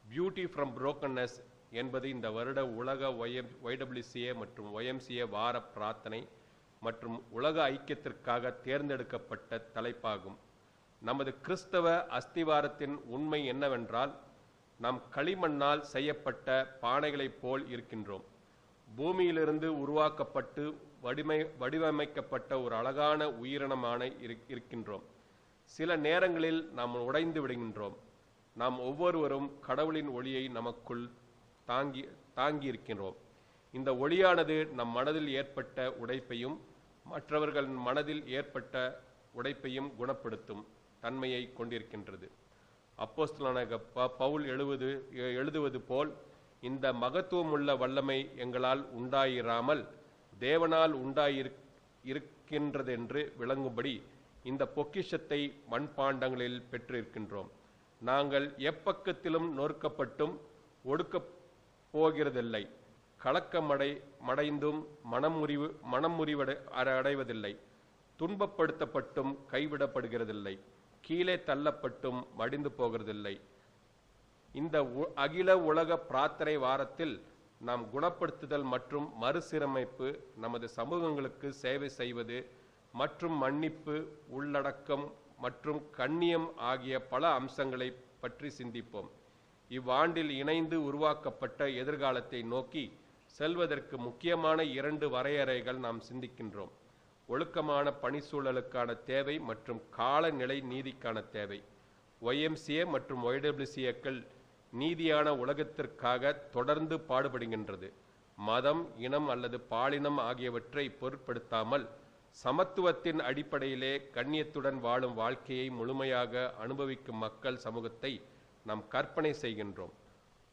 பியூட்டி ஃப்ரம் புரோக்கன்னஸ் என்பது இந்த வருட உலக ஒய்டபிள்யூசிஏ மற்றும் ஒய்எம்சிஏ வார பிரார்த்தனை மற்றும் உலக ஐக்கியத்திற்காக தேர்ந்தெடுக்கப்பட்ட தலைப்பாகும். நமது கிறிஸ்தவ அஸ்திவாரத்தின் உண்மை என்னவென்றால், நாம் களிமண்ணால் செய்யப்பட்ட பானைகளைப் போல் இருக்கின்றோம். பூமியிலிருந்து உருவாக்கப்பட்டு வடிவமைக்கப்பட்ட ஒரு அழகான உயிரினமான இருக்கின்றோம். சில நேரங்களில் நாம் உடைந்து விடுகின்றோம். நாம் ஒவ்வொருவரும் கடவுளின் ஒளியை நமக்குள் தாங்கியிருக்கிறோம். இந்த ஒளியானது நம் மனதில் ஏற்பட்ட உடைப்பையும் மற்றவர்கள் மனதில் ஏற்பட்ட உடைப்பையும் குணப்படுத்தும் தன்மையை கொண்டிருக்கின்றது. அப்போஸ்தலனாகிய பவுல் எழுதுவது போல், இந்த மகத்துவமுள்ள வல்லமை எங்களால் உண்டாயிராமல் தேவனால் இருக்கின்றதென்று விளங்கும்படி இந்த பொக்கிஷத்தை மண்பாண்டங்களில் பெற்றிருக்கின்றோம். நாங்கள் எப்பக்கத்திலும் நொறுக்கப்பட்டும் ஒடுக்கப் போகிறதில்லை, கலக்கமடைந்தும் மனமுறிவு அடைவதில்லை, துன்பப்படுத்தப்பட்டும் கைவிடப்படுகிறதில்லை, கீழே தள்ளப்பட்டும் மடிந்து போகிறதில்லை. இந்த அகில உலக பிரார்த்தனை வாரத்தில் நாம் குணப்படுத்துதல் மற்றும் மறுசீரமைப்பு, நமது சமூகங்களுக்கு சேவை செய்வது மற்றும் மன்னிப்பு, உள்ளடக்கம் மற்றும் கண்ணியம் ஆகிய பல அம்சங்களை பற்றி சிந்திப்போம். இவ்வாண்டில் இணைந்து உருவாக்கப்பட்ட எதிர்காலத்தை நோக்கி செல்வதற்கு முக்கியமான 2 வரையறைகள் நாம் சிந்திக்கின்றோம். ஒழுக்கமான பணிச்சூழலுக்கான தேவை மற்றும் காலநிலை நீதிக்கான தேவை. YMCA மற்றும் YWCAக்கள் நீதியான உலகத்திற்காக தொடர்ந்து பாடுபடுகின்றது. மதம், இனம் அல்லது பாலினம் ஆகியவற்றை பொருட்படுத்தாமல் சமத்துவத்தின் அடிப்படையிலே கண்ணியத்துடன் வாழும் வாழ்க்கையை முழுமையாக அனுபவிக்கும் மக்கள் சமூகத்தை நாம் கற்பனை செய்கின்றோம்.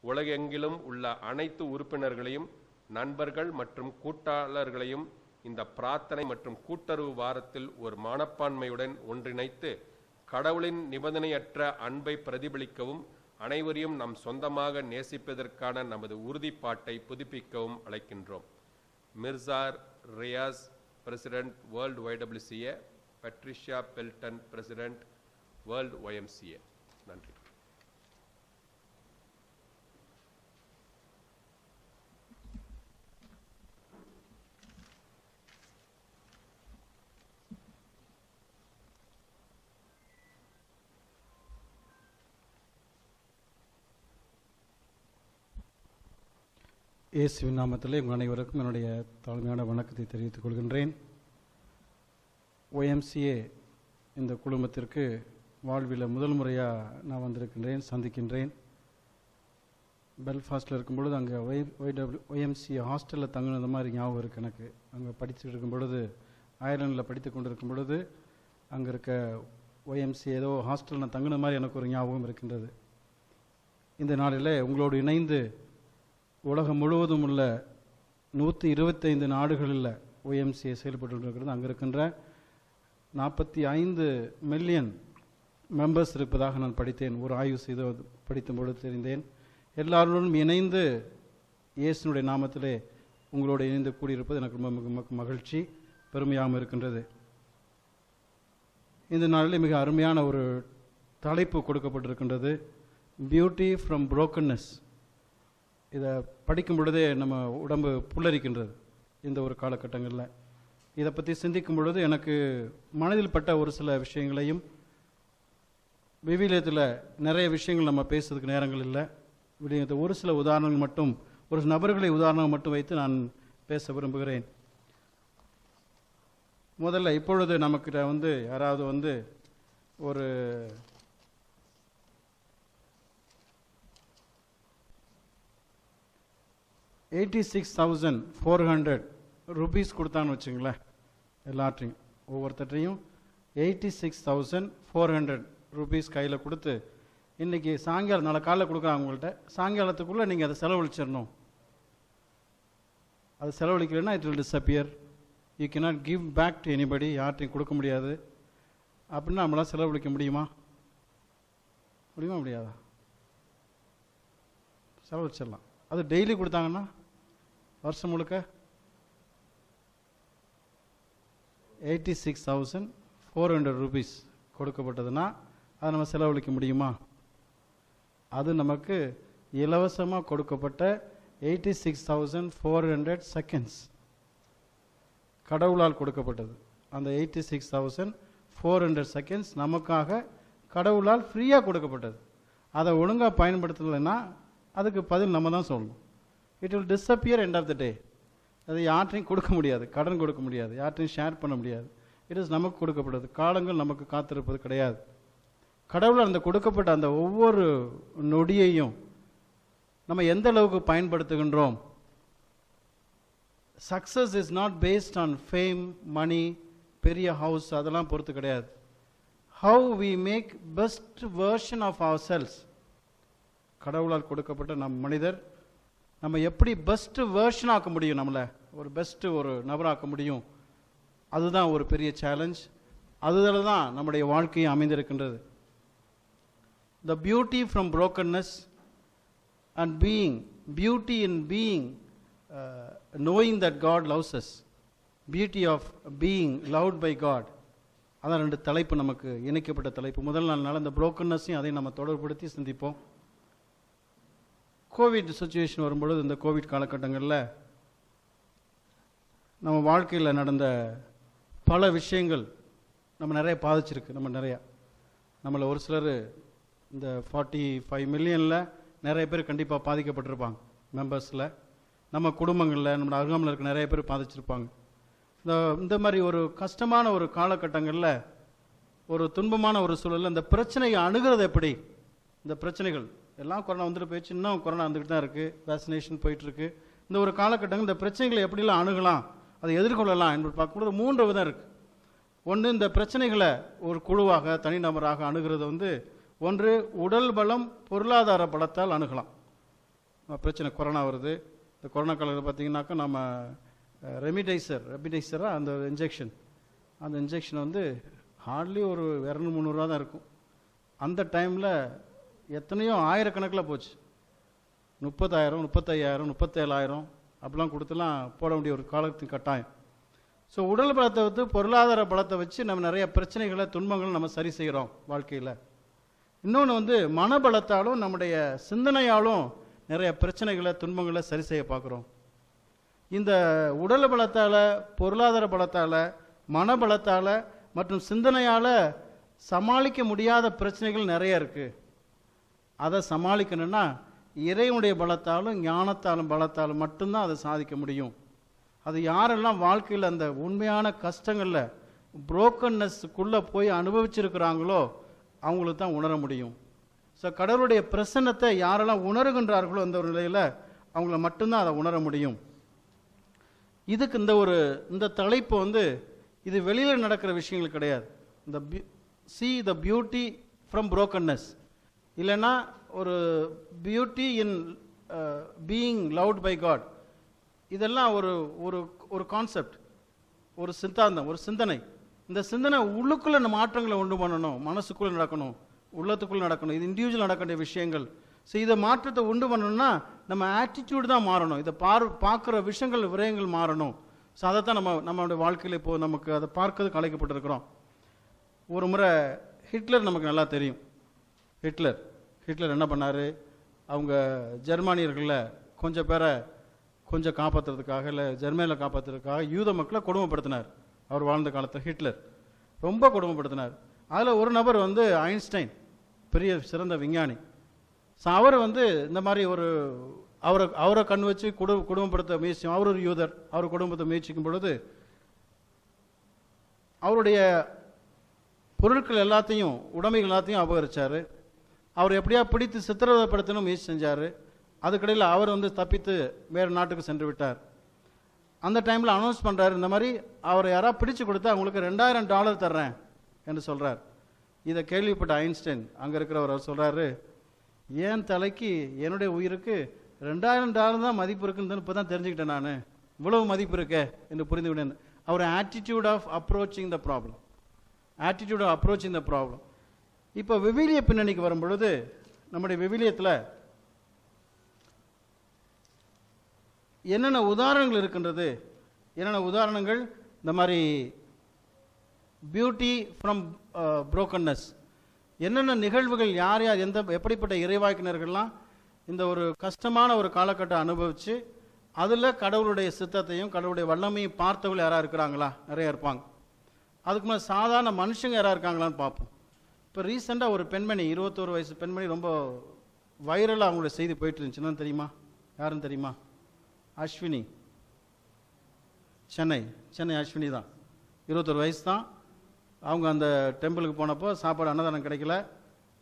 உலகெங்கிலும் உள்ள அனைத்து உறுப்பினர்களையும், நண்பர்கள் மற்றும் கூட்டாளர்களையும் இந்த பிரார்த்தனை மற்றும் கூட்டுறவு வாரத்தில் ஒரு மனப்பான்மையுடன் ஒன்றிணைத்து கடவுளின் நிபந்தனையற்ற அன்பை பிரதிபலிக்கவும் அனைவரையும் நம் சொந்தமாக நேசிப்பதற்கான நமது உறுதிப்பாட்டை புதுப்பிக்கவும் அழைக்கின்றோம். Mirza Riaz, president, world YWCA. Patricia Belton, president, world YMCA. நன்றி. இயேசுவின் நாமத்திலே உங்கள் அனைவருக்கும் என்னுடைய தாழ்மையான வணக்கத்தை தெரிவித்துக் கொள்கின்றேன். YMCA இந்த குழுமத்திற்கு வாழ்வில் முதல் முறையாக நான் வந்திருக்கின்றேன், சந்திக்கின்றேன். பெல்ஃபாஸ்டில் இருக்கும்பொழுது அங்கே YMCA ஹாஸ்டலில் தங்கினது மாதிரி ஞாபகம் இருக்குது எனக்கு. அங்கே படிச்சுட்டு இருக்கும் பொழுது, அயர்லாண்டில் படித்து கொண்டு இருக்கும் பொழுது அங்கே இருக்க YMCA ஏதோ ஹாஸ்டலில் நான் தங்கின மாதிரி எனக்கு ஒரு ஞாபகம் இருக்கின்றது. இந்த நாளில் உங்களோடு இணைந்து உலகம் முழுவதும் உள்ள 125 நாடுகளில் YMCA செயல்பட்டு இருக்கிறது. அங்கே இருக்கின்ற 45 மில்லியன் மெம்பர்ஸ் இருப்பதாக நான் படித்தேன். ஒரு ஆய்வு செய்து படித்தும் பொழுது தெரிந்தேன். எல்லாருடன் இணைந்து இயேசுனுடைய நாமத்திலே உங்களோடு இணைந்து கூடியிருப்பது எனக்கு ரொம்ப மகிழ்ச்சி, பெருமையாகவும் இருக்கின்றது. இந்த நாளில் மிக அருமையான ஒரு தலைப்பு கொடுக்கப்பட்டிருக்கின்றது, பியூட்டி ஃப்ரம் புரோக்கன்னஸ். இதை படிக்கும் பொழுதே நம்ம உடம்பு புல்லரிக்கின்றது. இந்த ஒரு காலகட்டங்களில் இதை பற்றி சிந்திக்கும் பொழுது எனக்கு மனதில் பட்ட ஒரு சில விஷயங்களையும், விவிலியத்தில் நிறைய விஷயங்கள் நம்ம பேசுறதுக்கு நேரங்கள் இல்லை, விவிலியத்தை ஒரு சில உதாரணங்கள் மட்டும், ஒரு நபர்களை உதாரணம் மட்டும் வைத்து நான் பேச விரும்புகிறேன். முதல்ல இப்பொழுது நமக்கிட்ட யாராவது ஒரு $86,400 கொடுத்தான்னு வச்சுங்களேன். எல்லாற்றையும் ஒவ்வொருத்தரையும் $86,400 கையில் கொடுத்து, இன்றைக்கி சாயங்காலம் நாளை காலையில் கொடுக்குறாங்க உங்கள்கிட்ட, சாயங்காலத்துக்குள்ளே நீங்கள் அதை செலவழிச்சிடணும். அது செலவழிக்கலைன்னா it will disappear. You cannot give back to anybody. யார்ட்டையும் கொடுக்க முடியாது. அப்படின்னா நம்மளால் செலவழிக்க முடியுமா? முடியாதா? செலவழிச்சிடலாம். அது டெய்லி கொடுத்தாங்கன்னா வருஷம் முழுக்க $86,400 கொடுக்கப்பட்டதுன்னா அதை நம்ம செலவழிக்க முடியுமா? அது நமக்கு இலவசமாக கொடுக்கப்பட்ட 86,400 செகண்ட்ஸ். கடவுளால் கொடுக்கப்பட்டது. அந்த 86,400 செகண்ட்ஸ் நமக்காக கடவுளால் ஃப்ரீயாக கொடுக்கப்பட்டது. அதை ஒழுங்காக பயன்படுத்தலைன்னா அதுக்கு பதில் நம்ம தான் சொல்லணும். It will disappear end of the day. அது யார்ட்டையும் கொடுக்க முடியாது, கடன் கொடுக்க முடியாது, யார்ட்டையும் ஷேர் பண்ண முடியாது. இட் இஸ் நமக்கு கொடுக்கப்பட்டது. காலங்கள் நமக்கு காத்திருப்பது கிடையாது. கடவுள் அந்த கொடுக்கப்பட்ட அந்த ஒவ்வொரு நொடியையும் நம்ம எந்த அளவுக்கு பயன்படுத்துகின்றோம். Success is not based on fame, money, பெரிய ஹவுஸ், அதெல்லாம் பொறுத்து கிடையாது. How we make best version of our selves. கடவுளால் கொடுக்கப்பட்ட நம் மனிதர் நம்ம எப்படி பெஸ்ட் வேர்ஷன் ஆக்க முடியும், நம்மளை ஒரு பெஸ்ட்டு ஒரு நபராக்க முடியும், அதுதான் ஒரு பெரிய சேலஞ்ச். அதுல தான் நம்முடைய வாழ்க்கையை அமைந்திருக்கின்றது. The beauty from brokenness and being, beauty in being, knowing that God loves us, beauty of being loved by God. அதான் 2 தலைப்பு நமக்கு இணைக்கப்பட்ட தலைப்பு. முதல் நாள் இந்த brokenness-ஐயும் அதை நம்ம தொடர்புபடுத்தி சிந்திப்போம். கோவிட் சுச்சுவேஷன் வரும்பொழுது, இந்த கோவிட் காலகட்டங்களில் நம்ம வாழ்க்கையில் நடந்த பல விஷயங்கள் நம்ம நிறைய பாதிச்சிருக்கு. நம்மளை ஒரு சிலர் இந்த 45 மில்லியனில் நிறைய பேர் கண்டிப்பாக பாதிக்கப்பட்டிருப்பாங்க மெம்பர்ஸில். நம்ம குடும்பங்களில் நம்ம அருகாமையில் இருக்க நிறைய பேர் பாதிச்சிருப்பாங்க. இந்த மாதிரி ஒரு கஷ்டமான ஒரு காலகட்டங்களில், ஒரு துன்பமான ஒரு சூழலில் இந்த பிரச்சனையை அணுகிறது எப்படி? இந்த பிரச்சனைகள் எல்லாம் கொரோனா வந்துட்டு போயிடுச்சு, இன்னும் கொரோனா வந்துக்கிட்டு தான் இருக்குது, வேக்சினேஷன் போயிட்டுருக்கு. இந்த ஒரு காலகட்டங்கள் இந்த பிரச்சனைகளை எப்படிலாம் அணுகலாம், அதை எதிர்கொள்ளலாம் என்பது பார்க்கும்போது 3 விதம் இருக்குது. ஒன்று, இந்த பிரச்சனைகளை ஒரு குழுவாக தனிநபராக அணுகிறது ஒன்று உடல் பலம், பொருளாதார பலத்தால் அணுகலாம். பிரச்சனை கொரோனா வருது, இந்த கொரோனா காலத்தில் பார்த்தீங்கன்னாக்கா நம்ம ரெமிடைசராக அந்த இன்ஜெக்ஷன் ஹார்ட்லி ஒரு 200-300 ரூபா தான் இருக்கும். அந்த டைமில் எத்தனையோ ஆயிரக்கணக்கில் போச்சு. 30,000, 35,000, 37,000 அப்படிலாம் கொடுத்துலாம் போட வேண்டிய ஒரு காலத்தின் கட்டாயம். ஸோ உடல் பலத்தை பொருளாதார பலத்தை வச்சு நம்ம நிறைய பிரச்சனைகளை, துன்பங்களை நம்ம சரி செய்கிறோம் வாழ்க்கையில். இன்னொன்று மனபலத்தாலும் நம்முடைய சிந்தனையாலும் நிறைய பிரச்சனைகளை, துன்பங்களை சரி செய்ய பார்க்குறோம். இந்த உடல் பலத்தால், பொருளாதார பலத்தால், மனபலத்தால் மற்றும் சிந்தனையால் சமாளிக்க முடியாத பிரச்சனைகள் நிறைய இருக்குது. அதை சமாளிக்கணும்னா இறைவனுடைய பலத்தாலும் ஞானத்தாலும் பலத்தாலும் மட்டும்தான் அதை சாதிக்க முடியும். அது யாரெல்லாம் வாழ்க்கையில் அந்த உண்மையான கஷ்டங்களில், புரோக்கன்னஸ்க்குள்ளே போய் அனுபவிச்சிருக்கிறாங்களோ அவங்களுக்கு தான் உணர முடியும். ஸோ கடவுளுடைய பிரசன்னத்தை யாரெல்லாம் உணர்கின்றார்களோ அந்த ஒரு நிலையில் அவங்கள மட்டும்தான் அதை உணர முடியும். இதுக்கு இந்த தலைப்பு இது வெளியில் நடக்கிற விஷயங்கள் கிடையாது. இந்த see the beauty from brokenness, இல்லைன்னா ஒரு beauty in being loved by God. இதெல்லாம் ஒரு கான்செப்ட், ஒரு சித்தாந்தம், ஒரு சிந்தனை. இந்த சிந்தனை உள்ளுக்குள்ள நம்ம மாற்றங்களை உண்டு பண்ணணும், மனசுக்குள்ளே நடக்கணும், உள்ளத்துக்குள்ளே நடக்கணும். இது இண்டிவிஜுவல் நடக்க வேண்டிய விஷயங்கள். ஸோ இதை மாற்றத்தை உண்டு பண்ணணும்னா நம்ம ஆட்டிடியூடு தான் மாறணும். இதை பார்க்குற விஷயங்கள், விரயங்கள் மாறணும். ஸோ அதை தான் நம்மளுடைய வாழ்க்கையில் இப்போது நமக்கு அதை பார்க்கறதுக்கு அழைக்கப்பட்டிருக்கிறோம். ஒரு முறை ஹிட்லர் நமக்கு நல்லா தெரியும். ஹிட்லர் என்ன பண்ணார்? அவங்க ஜெர்மானியர்களில் கொஞ்சம் பேரை காப்பாற்றுறதுக்காக, இல்லை ஜெர்மனியில் காப்பாற்றுறதுக்காக யூத மக்களை கொடுமைப்படுத்தினார். அவர் வாழ்ந்த காலத்தில் ஹிட்லர் ரொம்ப கொடுமைப்படுத்தினார். அதில் ஒரு நபர் ஐன்ஸ்டைன், பெரிய சிறந்த விஞ்ஞானி. ஸோ அவர் இந்த மாதிரி அவரை கண் வச்சு குடும்பப்படுத்த முயற்சி, அவர் ஒரு யூதர், அவர் குடும்பத்தை முயற்சிக்கும் பொழுது அவருடைய பொருட்கள் எல்லாத்தையும், உடைமைகள் எல்லாத்தையும் அபகரித்தார். அவர் எப்படியா பிடித்து சித்திரவதைப்படுத்தணும் முயற்சி செஞ்சார். அதுக்கடையில் அவர் தப்பித்து வேறு நாட்டுக்கு சென்று விட்டார். அந்த டைமில் அனௌன்ஸ் பண்ணுறாரு, இந்த மாதிரி அவரை யாராவது பிடிச்சு கொடுத்தா அவங்களுக்கு $2,000 தர்றேன் என்று சொல்கிறார். இதை கேள்விப்பட்ட ஐன்ஸ்டைன் அங்கே இருக்கிறவர் சொல்கிறாரு, ஏன் தலைக்கு, என்னுடைய உயிருக்கு $2,000 தான் மதிப்பு இருக்குன்னு இப்போ தான் தெரிஞ்சுக்கிட்டேன், நான் இவ்வளவு மதிப்பு இருக்கே என்று புரிந்து விட்டேன். Our attitude of approaching the problem. இப்போ விவிலிய பின்னணிக்கு வரும் பொழுது, நம்முடைய விவிலியத்தில் என்னென்ன உதாரணங்கள் இருக்கின்றது, என்னென்ன உதாரணங்கள் இந்த மாதிரி பியூட்டி ஃப்ரம் புரோக்கன்னஸ், என்னென்ன நிகழ்வுகள், யார் எப்படிப்பட்ட இறைவாக்கினர்கள்லாம் இந்த ஒரு கஷ்டமான ஒரு காலகட்டம் அனுபவித்து அதில் கடவுளுடைய சித்தத்தையும் கடவுளுடைய வல்லமையும் பார்த்தவர்கள் யாராக இருக்கிறாங்களா? நிறைய இருப்பாங்க. அதுக்கு மேலே சாதாரண மனுஷங்க யாராக இருக்காங்களான்னு பார்ப்போம். இப்போ ரீசெண்டாக ஒரு பெண்மணி, 21 வயசு பெண்மணி, ரொம்ப வைரலாக அவங்களோட செய்தி போயிட்டு இருந்துச்சுன்னு தெரியுமா? யாருன்னு தெரியுமா? அஸ்வினி, சென்னை அஸ்வினி தான். 21 வயசு தான். அவங்க அந்த டெம்பிளுக்கு போனப்போ சாப்பாடு அன்னதானம் கிடைக்கல.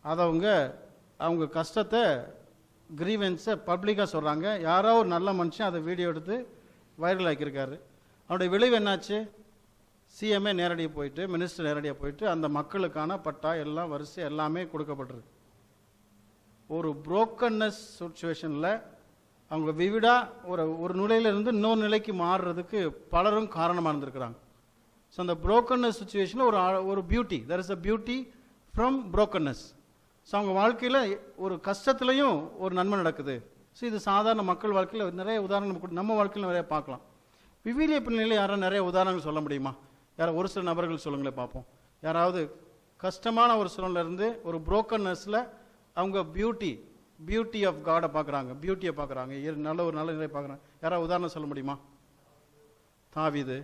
அதை அவங்க கஷ்டத்தை, கிரீவன்ஸை பப்ளிக்காக சொல்கிறாங்க. யாரோ ஒரு நல்ல மனுஷன் அதை வீடியோ எடுத்து வைரல் ஆக்கியிருக்காரு. அவருடைய விளைவு என்னாச்சு? சிஎம்ஏ நேரடியாக போயிட்டு, மினிஸ்டர் நேரடியாக போயிட்டு அந்த மக்களுக்கான பட்டா எல்லாம் வரிசை எல்லாமே கொடுக்கப்பட்டிருக்கு. ஒரு புரோக்கன்னஸ் சுச்சுவேஷனில் அவங்க விவிடாக ஒரு நிலையிலிருந்து இன்னொரு நிலைக்கு மாறுறதுக்கு பலரும் காரணமாக இருந்திருக்கிறாங்க. ஸோ அந்த புரோக்கன்னஸ் சுச்சுவேஷனில் ஒரு beauty, there is a beauty from brokenness. So அவங்க வாழ்க்கையில் ஒரு கஷ்டத்துலையும் ஒரு நன்மை நடக்குது. ஸோ இது சாதாரண மக்கள் வாழ்க்கையில் நிறைய உதாரணங்கள் நம்ம வாழ்க்கையில் நிறைய பார்க்கலாம். விவிலிய பின்னணியில் யாராவது நிறைய உதாரணங்கள் சொல்ல முடியுமா? யாராவது ஒரு சில நபர்கள் சொல்லுங்களேன் பார்ப்போம். யாராவது கஷ்டமான ஒரு சூழ்நிலை இருந்து ஒரு புரோக்கன்னஸில் அவங்க பியூட்டி ஆஃப் காடை பார்க்குறாங்க, பியூட்டியை பார்க்குறாங்க, நல்ல நிலையை பார்க்குறாங்க. யாராவது உதாரணம் சொல்ல முடியுமா? தாவீது,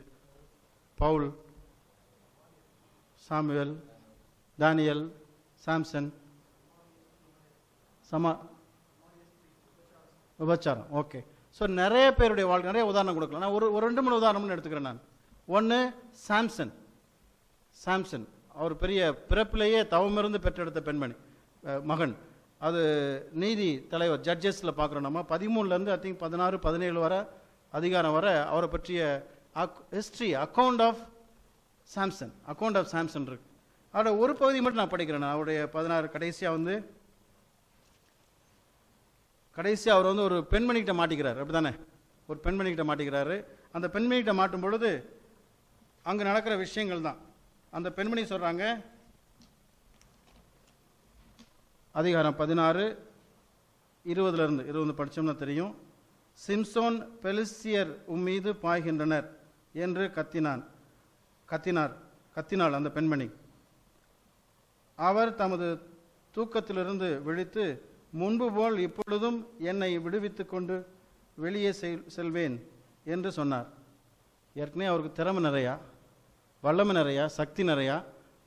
பவுல், சாமுவேல், தானியல், சாம்சன், விபச்சாரம். ஓகே. ஸோ நிறைய பேருடைய வாழ்க்கை நிறைய உதாரணம் கொடுக்கலாம். நான் ஒரு 2-3 உதாரணம்னு எடுத்துக்கிறேன். நான் ஒன்று சாம்சன். அவர் பெரிய பிறப்பிலேயே தவமிருந்து பெற்றெடுத்த மகன். அது நீதி தலைவர், ஜட்ஜஸில் பார்க்குறோம். நம்ம 13 ஐ திங்க் 16, 17 வரை அதிகாரம் வரை அவரை பற்றிய ஹிஸ்ட்ரி, அக்கௌண்ட் ஆஃப் சாம்சன் இருக்கு. அவரோட ஒரு பகுதி மட்டும் நான் படிக்கிறேன். அவருடைய 16 கடைசியாக அவர் ஒரு பெண்மணிக்கிட்ட மாட்டிக்கிறார். அப்படி தானே? ஒரு பெண்மணிக்கிட்ட மாட்டிக்கிறாரு. அந்த பெண்மணிக்கிட்ட மாட்டும் பொழுது அங்கே நடக்கிற விஷயங்கள் தான். அந்த பெண்மணி சொல்கிறாங்க, அதிகாரம் 16, 20 படித்தோம்னா தெரியும். சிம்சோன், பெலிஸ்தியர் உம்மீது பாய்கின்றனர் என்று கத்தினாள் அந்த பெண்மணி. அவர் தமது தூக்கத்திலிருந்து விழித்து, முன்பு போல் இப்பொழுதும் என்னை விடுவித்து கொண்டு வெளியே செல்வேன் என்று சொன்னார். ஏற்கனவே அவருக்கு திறமை நிறையா, வல்லமை நிறையா, சக்தி நிறையா,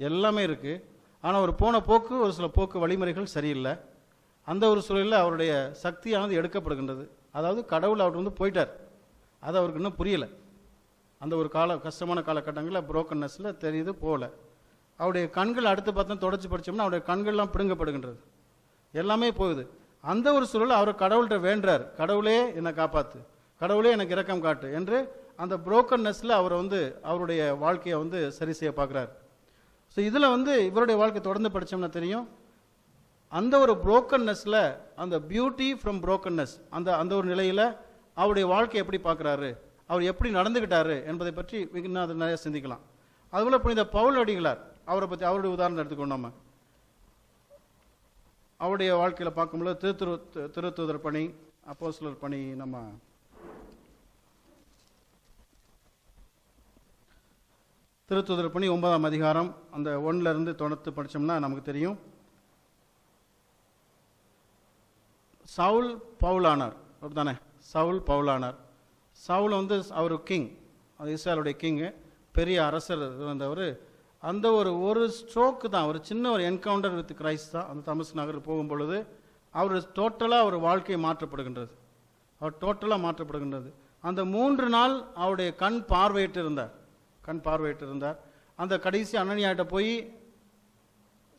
எல்லாமே இருக்குது. ஆனால் அவர் போன போக்கு, ஒரு சில போக்கு வழிமுறைகள் சரியில்லை. அந்த ஒரு சூழலில் அவருடைய சக்தியானது எடுக்கப்படுகின்றது. அதாவது கடவுள் அவர் போயிட்டார். அது அவருக்கு இன்னும் புரியலை. அந்த ஒரு கஷ்டமான காலகட்டங்களில் புரோக்கன்னஸில் தெரியுது போகல. அவருடைய கண்கள் அடுத்து பார்த்தா தொடச்சி படித்தோம்னா அவருடைய கண்கள்லாம் பிடுங்கப்படுகின்றது, எல்லாமே போகுது. அந்த ஒரு சூழல் அவர் கடவுள்கிட்ட வேண்டுறார், கடவுளே என்னை காப்பாற்று, கடவுளே எனக்கு இரக்கம் காட்டு என்று. அந்த புரோக்கன்னஸில் அவர் அவருடைய வாழ்க்கையை சரி செய்ய பார்க்குறார். ஸோ இதில் இவருடைய வாழ்க்கை தொடர்ந்து படித்தோம்னா தெரியும். அந்த ஒரு புரோக்கன்னஸில், அந்த பியூட்டி ஃப்ரம் புரோக்கன்னஸ், அந்த ஒரு நிலையில் அவருடைய வாழ்க்கையை எப்படி பார்க்குறாரு, அவர் எப்படி நடந்துக்கிட்டாரு என்பதை பற்றி இன்னும் அதை நிறைய சிந்திக்கலாம். அதுபோல் புனித பவுல் அடிகளார், அவரை பற்றி அவருடைய உதாரணம் எடுத்துக்கணும். நம்ம அவருடைய வாழ்க்கையில் பார்க்கும்போது திருத்தூதர் பணி, அப்போஸ்தலர் பணி, நம்ம திருத்தூதர் பணி 9ஆம் அதிகாரம் அந்த 1 தொடர்ந்து படித்தோம்னா நமக்கு தெரியும். சவுல் பவுலானார், அப்படித்தானே? சவுல் பவுலானார். சவுல் அவர் கிங், அது இஸ்ரேலுடைய கிங்கு, பெரிய அரசர் வந்தவர். அந்த ஒரு ஸ்ட்ரோக்கு தான், ஒரு சின்ன ஒரு என்கவுண்டர் வித் கிரைஸ்ட் தான். அந்த தமஸ்கு நகர் போகும் பொழுது அவர் டோட்டலாக அவர் வாழ்க்கை மாற்றப்படுகின்றது. அந்த 3 நாள் அவருடைய கண் பார்வையிட்டு இருந்தார். அந்த கடைசி அனனியாட்ட போய்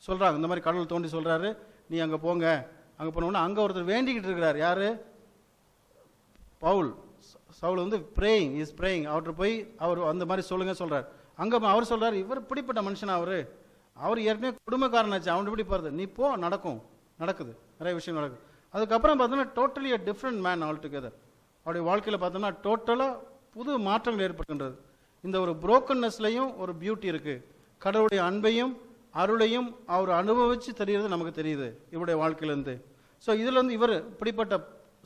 சொல்கிறாங்க, இந்த மாதிரி கடவுள் தோண்டி சொல்கிறாரு, நீ அங்கே போங்க. அங்கே போனோன்னா அங்கே ஒருத்தர் வேண்டிக்கிட்டு இருக்கிறார். யார்? பவுல். சவுல் பிரேயிங். அவர்கிட்ட போய் அவர் அந்த மாதிரி சொல்கிறார். அங்கே அவர் சொல்கிறார், இவர் இப்படிப்பட்ட மனுஷனா, அவர் ஏற்கனவே குடும்பக்காரனாச்சு, அவன் எப்படி போகிறது, நீ போ, நடக்குது, நிறைய விஷயம் நடக்குது. அதுக்கப்புறம் பார்த்தோம்னா totally a different man all together. அவருடைய வாழ்க்கையில் பார்த்தோம்னா டோட்டலாக புது மாற்றங்கள் ஏற்படுகின்றது. இந்த ஒரு புரோக்கன்னஸ்லையும் ஒரு பியூட்டி இருக்குது. கடவுளுடைய அன்பையும் அருளையும் அவர் அனுபவித்து தெரிகிறது நமக்கு தெரியுது இவருடைய வாழ்க்கையிலேருந்து. ஸோ இதில் இவர் இப்படிப்பட்ட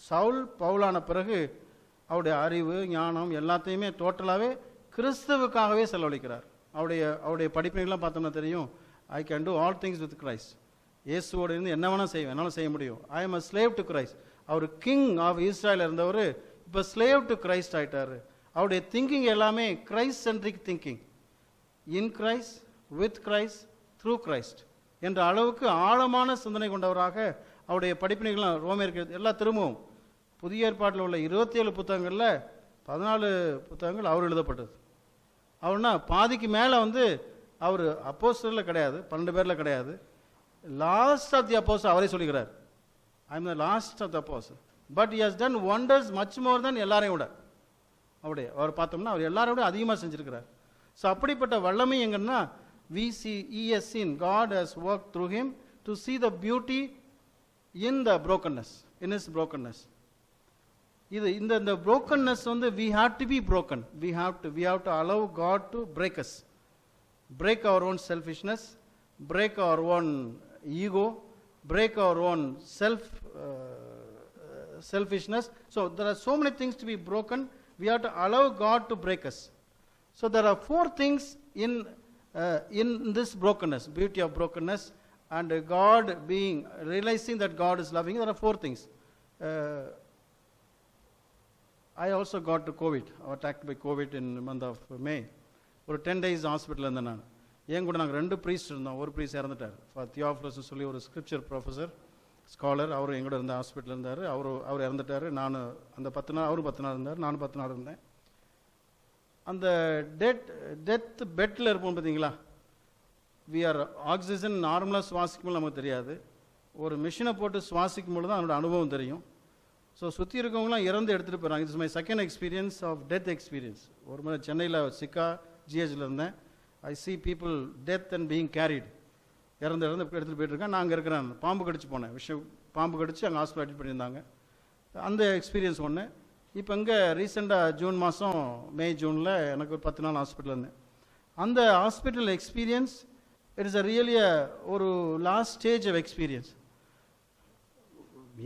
சவுல் பவுலான பிறகு அவருடைய அறிவு, ஞானம் எல்லாத்தையுமே டோட்டலாகவே கிறிஸ்துவுக்காகவே செலவழிக்கிறார். அவருடைய படிப்பினைகள்லாம் பார்த்தோம்னா தெரியும். I can do all things with Christ. இயேசுவோடு இருந்து என்ன வேணால் செய்வேன், என்னால் செய்ய முடியும். I am a slave to Christ. அவர் கிங் ஆஃப் இஸ்ரேல் இருந்தவர் இப்போ ஸ்லேவ் டு கிரைஸ்ட் ஆயிட்டாரு. அவருடைய திங்கிங் எல்லாமே Christ centric thinking, in Christ, with Christ, through Christ என்ற அளவுக்கு ஆழமான சிந்தனை கொண்டவராக அவருடைய படிப்பினைகள்லாம் ரோமேற்கு எல்லாம் திரும்பவும் புதிய ஏற்பாட்டில் உள்ள 27 புத்தகங்களில் 14 புத்தகங்கள் அவர் எழுதப்பட்டது. அவர்னா பாதிக்கு மேலே வந்து அவர் அப்போஸ்தலர்ல கிடையாது, 12 பேரில் கிடையாது. லாஸ்ட் ஆஃப் தி அப்போஸ்தலர் அவரே சொல்லிக்கிறார், I am the last of the அப்போஸ்தலர், but he has done wonders much more than எல்லாரையும் விட. அவர் பார்த்தோம்னா அவர் எல்லாரையும் விட அதிகமாக செஞ்சிருக்கிறார். ஸோ அப்படிப்பட்ட வல்லமை எங்கன்னா he has seen, God has worked through him to see the beauty in the brokenness, in his brokenness. இந்த brokenness வந்து we have to be broken. We have to allow God to break us, break our own selfishness, break our own ego, break our own selfishness. So there are so many things to be broken. We have to allow God to break us. So there are 4 things in this brokenness, beauty of brokenness, and God realizing that God is loving. There are 4 things. I also got to COVID, attacked by COVID in the month of May. ஒரு 10 days ஹாஸ்பிட்டலில் இருந்தேன் நான். என் கூட நாங்கள் 2 priest இருந்தோம். ஒரு priest இறந்துட்டார். Theophilus சொல்லி ஒரு ஸ்கிரிப்சர் ப்ரொஃபஸர், ஸ்காலர், அவர் எங்கூட இருந்த ஹாஸ்பிட்டலில் இருந்தார். அவர் இறந்துட்டார். நான் அந்த 10 நாள், அவரும் 10 நாள் இருந்தார், நானும் 10 நாள் இருந்தேன். அந்த டெத் பெட்டில் இருப்போம் பார்த்தீங்களா, வி ஆர் ஆக்சிஜன் நார்மலாக சுவாசிக்கும் போது நமக்கு தெரியாது. ஒரு மிஷினை போட்டு சுவாசிக்கும் பொழுது தான் அதனோட அனுபவம் தெரியும். ஸோ சுற்றி இருக்கவங்களாம் இறந்து எடுத்துகிட்டு போகிறாங்க. It's my second experience of death experience. ஒரு முறை சென்னையில் சிக்கா ஜிஹெச்சில் இருந்தேன். I see people death and being carried, இறந்து எடுத்துகிட்டு போயிட்டுருக்கேன். நான் அங்கே இருக்கிறேன், பாம்பு கடிச்சு போனேன். பாம்பு கடிச்சு அங்கே ஹாஸ்பிட்டல் அட்மிட் பண்ணியிருந்தாங்க. அந்த எக்ஸ்பீரியன்ஸ் ஒன்று. இப்போ இங்கே ரீசெண்டாக ஜூன் மாதம், ஜூனில் எனக்கு ஒரு 10 நாள் ஹாஸ்பிட்டல் இருந்தேன். அந்த hospital experience it is really ஒரு last stage of experience.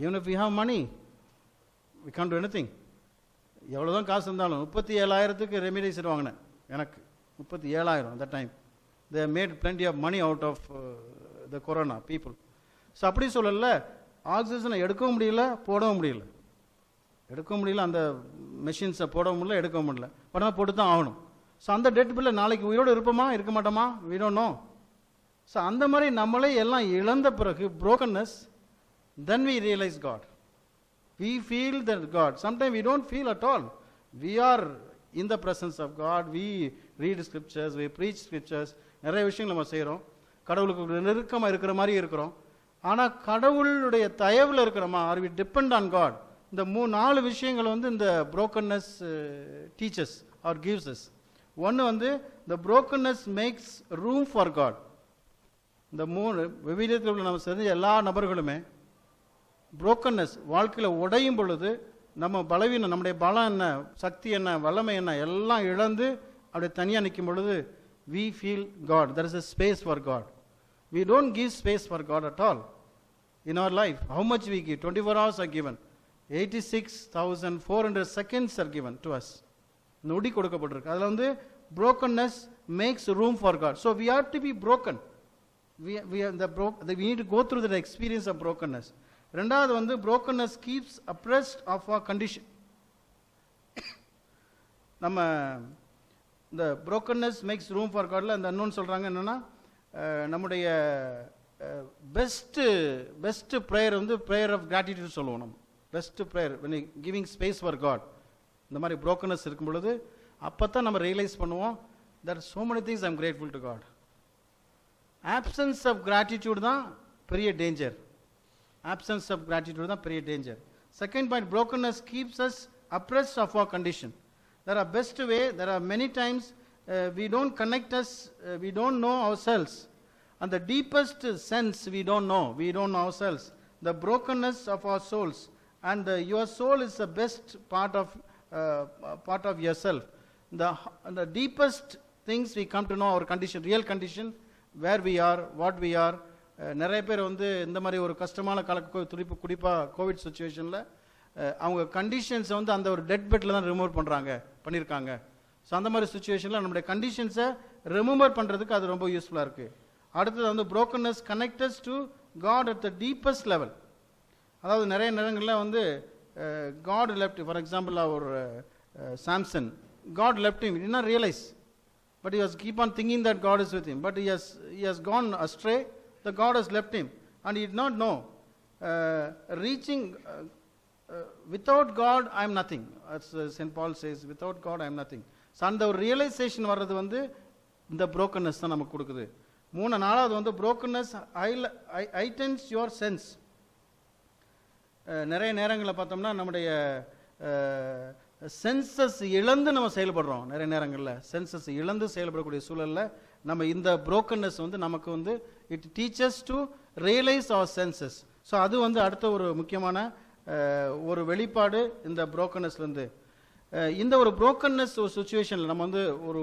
Even if we have money we can't do anything. எவ்வளோ தான் காசு இருந்தாலும் 37,000க்கு ரெமிடிசைட் வாங்கினேன். எனக்கு 37,000 அந்த time. They made plenty of money out of the corona people. So அப்படி சொல்லல, ஆக்சிஜனை எடுக்கவும் முடியல, போடவும் முடியல. அந்த மெஷின்ஸை போடவும் முடியல, எடுக்கவும் முடியல. பட் ஆனால் போட்டு தான் ஆகணும். ஸோ அந்த டெட் பில்ல நாளைக்கு உயிரோடு இருப்போமா இருக்க மாட்டோமா, we don't know. ஸோ அந்த மாதிரி நம்மளே எல்லாம் இழந்த பிறகு brokenness, then we realize God. We feel that God. Sometimes we don't feel at all. We are in the presence of God. We read scriptures, we preach scriptures. நிறைய விஷயங்கள் நம்ம செய்கிறோம். கடவுளுக்கு நெருக்கமாக இருக்கிற மாதிரி இருக்கிறோம். ஆனால் கடவுளுடைய தயவில் இருக்கிறோமா, are we depend on God? இந்த 4 விஷயங்கள் வந்து இந்த brokenness teaches or gives us. ஒன்று வந்து the brokenness makes room for God. இந்த 3 விவிலியத்தில் நம்ம செஞ்ச எல்லா நபர்களுமே brokenness வாழ்க்கையில் உடையும் பொழுது நம்ம பலவீனம், நம்முடைய பலம் என்ன, சக்தி என்ன, வல்லமை என்ன எல்லாம் இழந்து அப்படியே தனியாக நிற்கும் பொழுது we feel God. There is a space for God. We don't give space for God at all in our life. How much we give? 24 hours are given. 86,400 seconds are given to us. நொடி கொடுக்கப்பட்டிருக்கு. அதில் வந்து brokenness makes room for God. So we have to be broken. We need to go through the experience of brokenness. ரெண்டாவது வந்து brokenness keeps oppressed of our condition. நம்ம இந்த brokenness makes room for Godல அந்த இன்னொன்று சொல்கிறாங்க என்னென்னா, நம்முடைய பெஸ்ட் ப்ரேயர் வந்து ப்ரேயர் ஆஃப் கிராட்டிடியூட் சொல்லுவோம். நம்ம best prayer when giving space for God. இந்த மாதிரி brokenness இருக்கும் பொழுது அப்போ தான் நம்ம ரியலைஸ் பண்ணுவோம், there are so many things I am grateful to God. Absence of gratitude தான் பெரிய டேஞ்சர். Absence of gratitude தான் பெரிய danger. Second point, brokenness keeps us oppressed of our condition. There are best way, there are many times we don't connect us, we don't know ourselves. And the deepest sense we don't know ourselves. The brokenness of our souls. And your soul is the best part of yourself. The deepest things we come to know our condition, real condition, where we are, what we are. நிறைய பேர் வந்து இந்த மாதிரி ஒரு கஷ்டமான குறிப்பாக Covid சுச்சுவேஷனில் அவங்க கண்டிஷன்ஸை வந்து அந்த ஒரு டெட் பெட்டில் தான் பண்ணியிருக்காங்க. ஸோ அந்த மாதிரி சுச்சுவேஷனில் நம்முடைய கண்டிஷன்ஸை ரிமூவர் பண்ணுறதுக்கு அது ரொம்ப யூஸ்ஃபுல்லாக இருக்குது. அடுத்தது வந்து brokenness connect us to God at the deepest level. அதாவது நிறைய நேரங்களில் வந்து God left, for example, our Samson, God left him, he did not realize. But he was keep on thinking that God is with him. But he has gone astray, the God has left him. And he did not know. Without God, I am nothing. As St. Paul says, without God, I am nothing. So அந்த ஒரு realisation வர்றது வந்து இந்த brokenness தான் நமக்கு கொடுக்குது. நாலாவது வந்து brokenness heightens your sense. நிறைய நேரங்களில் பார்த்தோம்னா நம்முடைய சென்சஸ் இழந்து நம்ம செயல்படுறோம். நிறைய நேரங்களில் சென்சஸ் இழந்து செயல்படக்கூடிய சூழலில் நம்ம இந்த brokenness வந்து நமக்கு வந்து it teachers to realise our senses. So அது வந்து அடுத்த ஒரு முக்கியமான ஒரு வெளிப்பாடு இந்த brokennessலேருந்து. இந்த ஒரு brokenness ஒரு சுச்சுவேஷனில் நம்ம வந்து ஒரு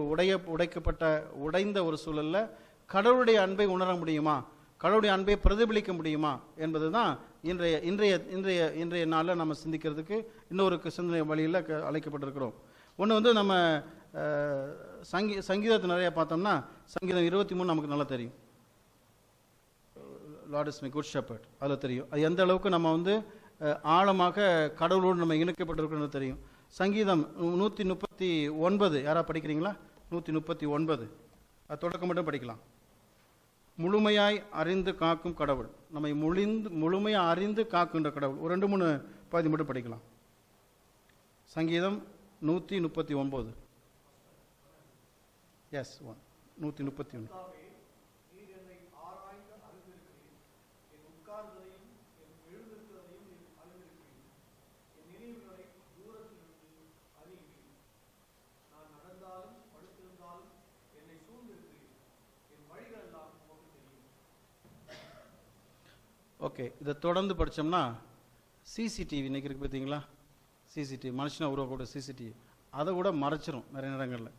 உடைந்த ஒரு சூழலில் கடவுளுடைய அன்பை உணர முடியுமா, கடவுளுடைய அன்பை பிரதிபலிக்க முடியுமா என்பது தான் இன்றைய நாளில் நம்ம சிந்திக்கிறதுக்கு இன்னொரு சிந்தனை வழியில் அழைக்கப்பட்டிருக்கிறோம். ஒன்று வந்து நம்ம சங்கீதத்தை நிறைய பார்த்தோம்னா சங்கீதம் 23 நமக்கு நல்லா தெரியும். Lord is my good shepherd, அதில் தெரியும் அது எந்த அளவுக்கு நம்ம வந்து ஆழமாக கடவுளோடு நம்ம இணைக்கப்பட்டிருக்கிறோன்னு தெரியும். சங்கீதம் 139 யாராவது படிக்கிறீங்களா? 139 அது தொடக்கம் மட்டும் படிக்கலாம். முழுமையாய் அறிந்து காக்கும் கடவுள், நம்மை முழுமையாக அறிந்து காக்கின்ற கடவுள். ஒரு 2-3 பகுதி மட்டும் படிக்கலாம். சங்கீதம் 139. எஸ் 131. ஓகே, இதை தொடர்ந்து படித்தோம்னா சிசிடிவி இன்றைக்கி இருக்குது பார்த்தீங்களா, சிசிடிவி மனுஷனை உருவாக்கூட சிசிடிவி அதை கூட மறைச்சிரும் நிறைய நேரங்களில்.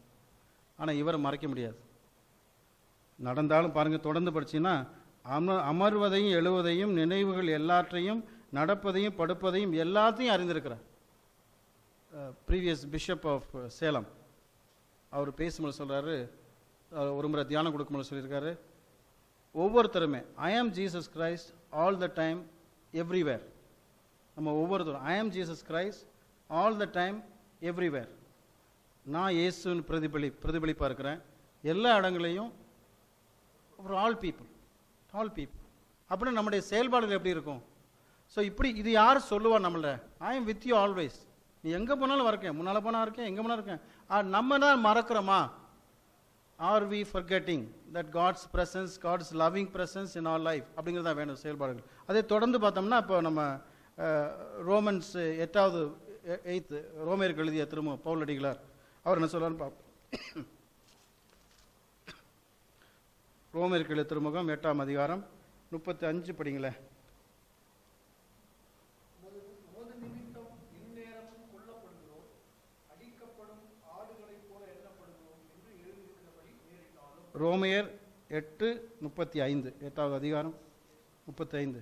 ஆனால் இவரை மறைக்க முடியாது. நடந்தாலும் பாருங்கள், தொடர்ந்து படிச்சிங்கன்னா அமர்வதையும் எழுவதையும் நினைவுகள் எல்லாற்றையும் நடப்பதையும் படுப்பதையும் எல்லாத்தையும் அறிந்திருக்கிறார். ப்ரீவியஸ் பிஷப் ஆஃப் சேலம் அவர் பேசும்போது சொல்கிறாரு, ஒரு முறை தியானம் கொடுக்கும்போது சொல்லியிருக்காரு, ஒவ்வொருத்தருமே ஐ ஆம் Jesus Christ all the time everywhere. நம்ம ஒவ்வொருத்தரும் ஐ ஆம் Jesus Christ all the time everywhere. நான் இயேசுன்னு பிரதிபலிப்பாக இருக்கிறேன் எல்லா இடங்களையும். ஃபார் ஆல் பீப்புள் அப்படின்னு நம்முடைய செயல்பாடுகள் எப்படி இருக்கும்? ஸோ இப்படி இது யார் சொல்லுவா நம்மள? I am with you always. நீ எங்கே போனாலும் இருக்கேன், முன்னால் போனால் இருக்கேன், எங்கே போனாலும் இருக்கேன். நம்ம தான் மறக்கிறோமா? Are we forgetting that God's presence, God's loving presence in our life அப்படிங்கிறதா வேணும் செயல்பாடுகள். அதே தொடர்ந்து பார்த்தோம்னா இப்போ நம்ம ரோமன்ஸ் 8 ரோமேருக்கு எழுதிய திரும்ப பவுலடிகளார் அவர் என்ன சொல்றாருன்னு பார்ப்போம். ரோமேருக்கு எழுதிய திருமுகம் 8ஆம் அதிகாரம் 35 படிங்களேன். ரோமையர் 8:35 8வது அதிகாரம் 35.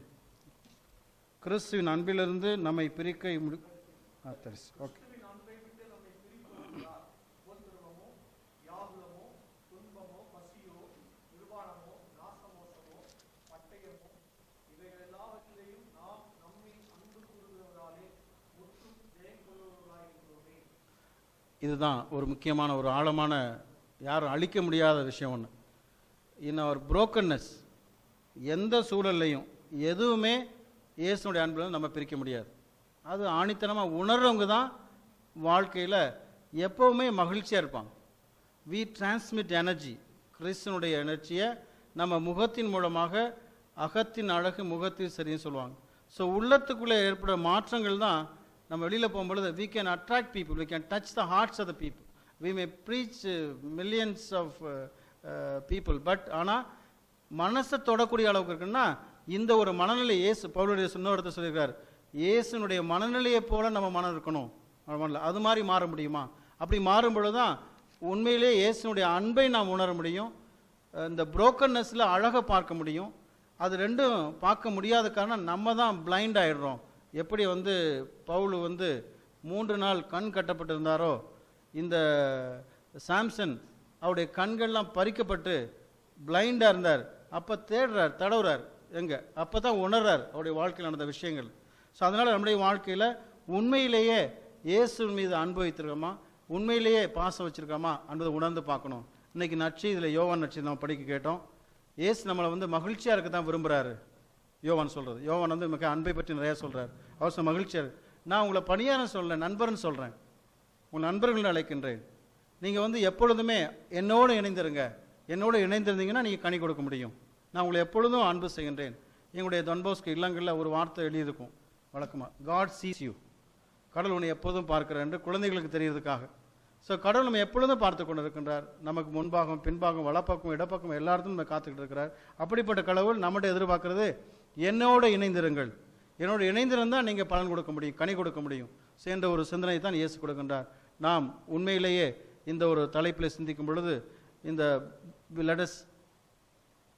கிறிஸ்துவின் அன்பிலிருந்து நம்மை பிரிக்க ஓகே. இதுதான் ஒரு முக்கியமான ஒரு ஆழமான யாரும் அழிக்க முடியாத விஷயம் ஒன்று. இன் அவர் brokenness எந்த சூழல்லையும் எதுவுமே இயேசுனுடைய அன்பில் நம்ம பிரிக்க முடியாது. அது ஆணித்தனமாக உணர்றவங்க தான் வாழ்க்கையில் எப்போவுமே மகிழ்ச்சியாக இருப்பாங்க. வி டிரான்ஸ்மிட் எனர்ஜி, கிறிஸ்தனுடைய எனர்ஜியை நம்ம முகத்தின் மூலமாக, அகத்தின் அழகு முகத்தில் சரின்னு சொல்லுவாங்க. ஸோ உள்ளத்துக்குள்ளே ஏற்படுற மாற்றங்கள் தான் நம்ம வெளியில் போகும்பொழுது we can attract people, we can touch the hearts of the people, we may preach millions of people, but ஆனால் மனசை தொடக்கூடிய அளவுக்கு இருக்குன்னா இந்த ஒரு மனநிலை இயேசு பவுலுடைய சொன்னோடத்தை சொல்லியிருக்கார், இயேசுனுடைய மனநிலையை போல நம்ம மனம் இருக்கணும். அது மாதிரி மாற முடியுமா? அப்படி மாறும்பொழுது தான் உண்மையிலே இயேசுனுடைய அன்பை நாம் உணர முடியும். இந்த brokennessல அழகை பார்க்க முடியும். அது ரெண்டும் பார்க்க முடியாத காரணம் நம்ம தான் பிளைண்ட் ஆகிடுறோம். எப்படி பவுல் 3 நாள் கண் கட்டப்பட்டிருந்தாரோ, இந்த சாம்சன் அவருடைய கண்கள்லாம் பறிக்கப்பட்டு பிளைண்டாக இருந்தார். அப்போ தேடுறார், தடவுறார், எங்கே அப்போ தான் உணர்றார் அவருடைய வாழ்க்கையில் நடந்த விஷயங்கள். ஸோ அதனால் நம்முடைய வாழ்க்கையில் உண்மையிலேயே இயேசுவின் மீது அன்பு வைத்திருக்கோமா, உண்மையிலேயே பாசம் வச்சிருக்கோமா என்பதை உணர்ந்து பார்க்கணும். இன்னைக்கு நற்செய்தியில் யோவான் நற்செய்தி நம்ம படிக்க கேட்டோம். இயேசு நம்மளை மகிழ்ச்சியாக இருக்க தான் விரும்புகிறாரு. யோவான் சொல்கிறது, யோவான் மிக அன்பை பற்றி நிறையா சொல்கிறார். அவர் மகிழ்ச்சியாக இருக்கு. நான் உங்களை பணியாரம் சொல்ல நண்பர்னு சொல்கிறேன், உங்கள் நண்பர்கள் அழைக்கின்றேன். நீங்கள் எப்பொழுதுமே என்னோடு இணைந்திருங்க. என்னோடு இணைந்திருந்தீங்கன்னா நீங்கள் கனி கொடுக்க முடியும். நான் உங்களை எப்பொழுதும் அன்பு செய்கின்றேன். எங்களுடைய தொன்போஸ்க்கு இல்லங்களில் ஒரு வார்த்தை எழுதியிருக்கும் வழக்கமாக, காட் சீஸ் யூ, கடவுள் உன்னை எப்போதும் பார்க்கிறார் என்று குழந்தைகளுக்கு தெரியறதுக்காக. ஸோ கடவுள் நம்ம எப்பொழுதும் பார்த்து கொண்டு இருக்கின்றார். நமக்கு முன்பாகம் பின்பாகம் வலப்பக்கம் இடப்பக்கம் எல்லா இடத்தும் நம்ம காத்துக்கிட்டு இருக்கிறார். அப்படிப்பட்ட கடவுள் நம்மகிட்ட எதிர்பார்க்கறது என்னோடு இணைந்திருங்கள். என்னோடு இணைந்திருந்தால் நீங்கள் பலன் கொடுக்க முடியும், கனி கொடுக்க முடியும் என்ற ஒரு சிந்தனை தான் இயேசு கொடுக்கின்றார். நாம் உண்மையிலேயே இந்த ஒரு தலைப்பில் சிந்திக்கும் பொழுது இந்த let us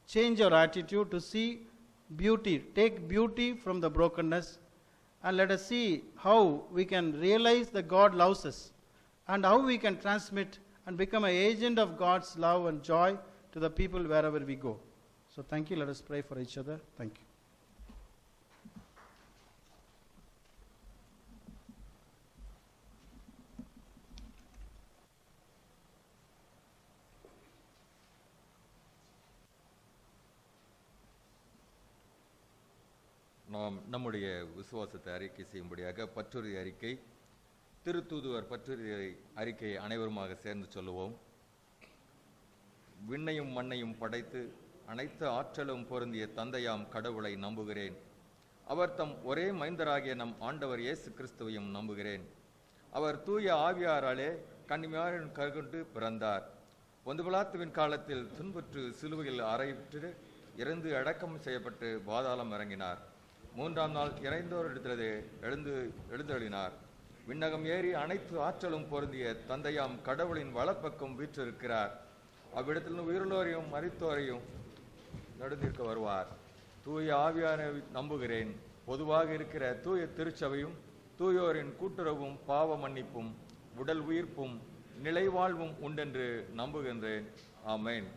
change our attitude to see beauty, take beauty from the brokenness, and let us see how we can realize that God loves us and how we can transmit and become an agent of God's love and joy to the people wherever we go. So thank you. Let us pray for each other. Thank you. நாம் நம்முடைய விசுவாசத்தை அறிக்கை செய்யும்படியாக பற்றுறுதி அறிக்கை, திருத்தூதுவர் பற்றுறுதி அறிக்கையை அனைவருமாக சேர்ந்து சொல்லுவோம். விண்ணையும் மண்ணையும் படைத்து அனைத்து ஆற்றலும் பொருந்திய தந்தையாம் கடவுளை நம்புகிறேன். அவர் தம் ஒரே மைந்தராகிய நம் ஆண்டவர் இயேசு கிறிஸ்துவையும் நம்புகிறேன். அவர் தூய ஆவியாராலே கன்னிமாரின் கருகொண்டு பிறந்தார். பொந்துபிலாத்துவின் காலத்தில் துன்புற்று சிலுவையில் அறையிட்டு இறந்து அடக்கம் செய்யப்பட்டு பாதாளம் இறங்கினார். 3ஆம் நாள் இறைந்தோரிடத்திலே எழுந்தருளினார். விண்ணகம் ஏறி அனைத்து ஆற்றலும் பொருந்திய தந்தையாம் கடவுளின் வலப்பக்கம் வீற்றிருக்கிறார். அவ்விடத்தில் உயிருள்ளோரையும் மரித்தோரையும் நடுநிற்க வருவார். தூய ஆவியாரை நம்புகிறேன். பொதுவாக இருக்கிற தூய திருச்சபையும் தூயோரின் கூட்டுறவும் பாவ மன்னிப்பும் உடல் உயிர்ப்பும் நிலைவாழ்வும் உண்டென்று நம்புகின்றேன். ஆமென்.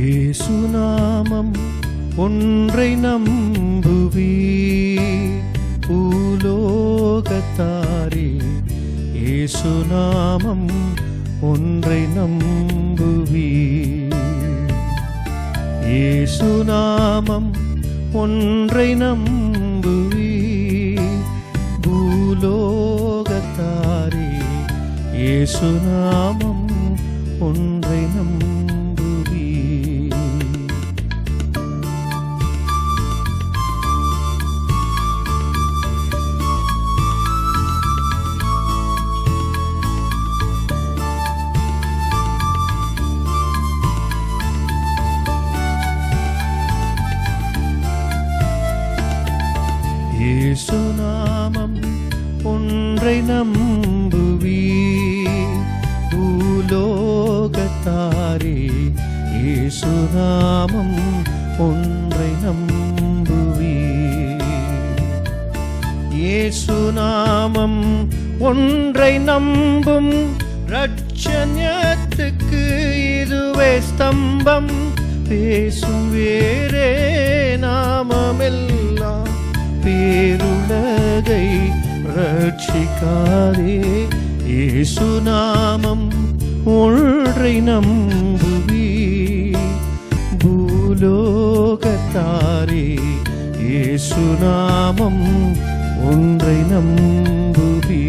இயேசுநாமம் ஒன்றை நம்புவீ பூலோகத்தாரே, இயேசுநாமம் ஒன்றை நம்புவீ. இயேசுநாமம் ஒன்றை நம்புவீ பூலோகத்தாரே, இயேசுநாமம் ஒன்றை நம்புவீ. இயேசுநாமம் ஒன்றை நம்புவீ பூலோகத்தாரே, இயேசுநாமம் ஒன்றை நம்புவீ. இயேசுநாமம் ஒன்றை நம்பும் ரட்சண்யத்துக்கு இதுவே ஸ்தம்பம். பேசும் வேறே நாமமெல்லாம் பேருலகை ரட்சிக்காதே. இயேசுநாமம் ஒன்றை நம்புவீ பூலோகத்தாரே, இயேசுநாமம் ஒன்றை நம்புவீ.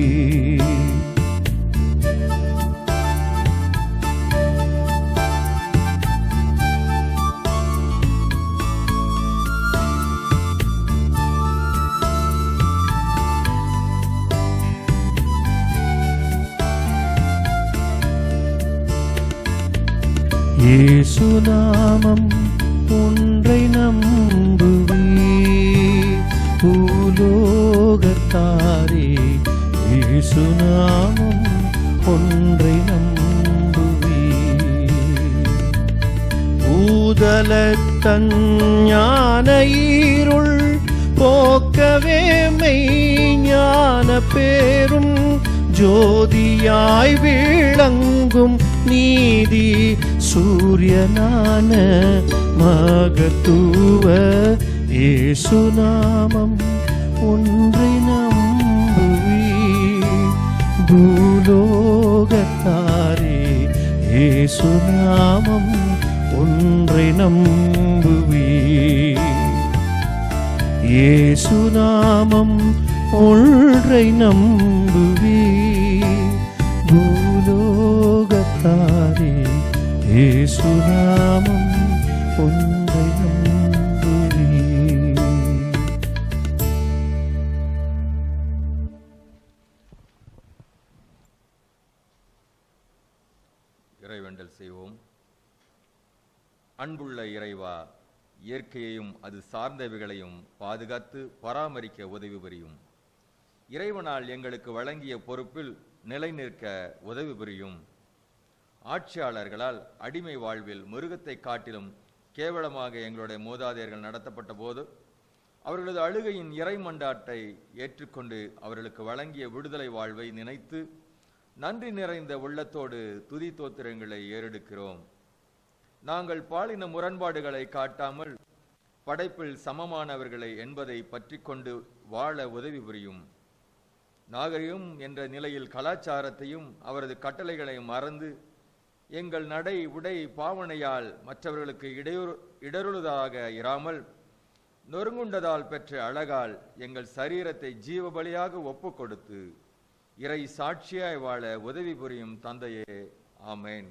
இயேசுநாமம் ஒன்றை நம்புவீ பூலோகத்தாரே, இயேசுநாமம் ஒன்றை நம்புவீர். பூதலத்தன் ஞான ஈருள் போக்கவே மெய்ஞான பேரும் ஜோதியாய் விளங்கும் நீதி சூரியனான மகத்துவ இயேசுநாமம் ஒன்றை நம்புவீர். பூலோகத்தாரே இயேசுநாமம் ஒன்றை நம்புவீர். இயேசுநாமம் ஒன்றை நம்புவீர். பூலோகத்தாரே இயேசுநாமம் ஒன்றை நம்புவீர். இறைவேண்டல் செய்வோம். அன்புள்ள இறைவா, இயற்கையையும் அது சார்ந்தவைகளையும் பாதுகாத்து பராமரிக்க உதவி புரியும். இறைவனால் எங்களுக்கு வழங்கிய பொறுப்பில் நிலை நிற்க உதவி புரியும். ஆட்சியாளர்களால் அடிமை வாழ்வில் மிருகத்தை காட்டிலும் கேவலமாக எங்களுடைய மூதாதையர்கள் நடத்தப்பட்ட போது அவர்களது அழுகையின் இறைமண்டாட்டை ஏற்றுக்கொண்டு அவர்களுக்கு வழங்கிய விடுதலை வாழ்வை நினைத்து நன்றி நிறைந்த உள்ளத்தோடு துதி தோத்திரங்களை ஏறெடுக்கிறோம். நாங்கள் பாலின முரண்பாடுகளை காட்டாமல் படைப்பில் சமமானவர்களை என்பதை பற்றி கொண்டு வாழ உதவி புரியும். நாகரிகம் என்ற நிலையில் கலாச்சாரத்தையும் அவரது கட்டளைகளையும் மறந்து எங்கள் நடை உடை பாவனையால் மற்றவர்களுக்கு இடருளதாக இராமல் நொறுங்குண்டதால் பெற்ற அழகால் எங்கள் சரீரத்தை ஜீவ பலியாக ஒப்பு கொடுத்து இறை சாட்சியாய் வாழ உதவி புரியும் தந்தையே. ஆமேன்.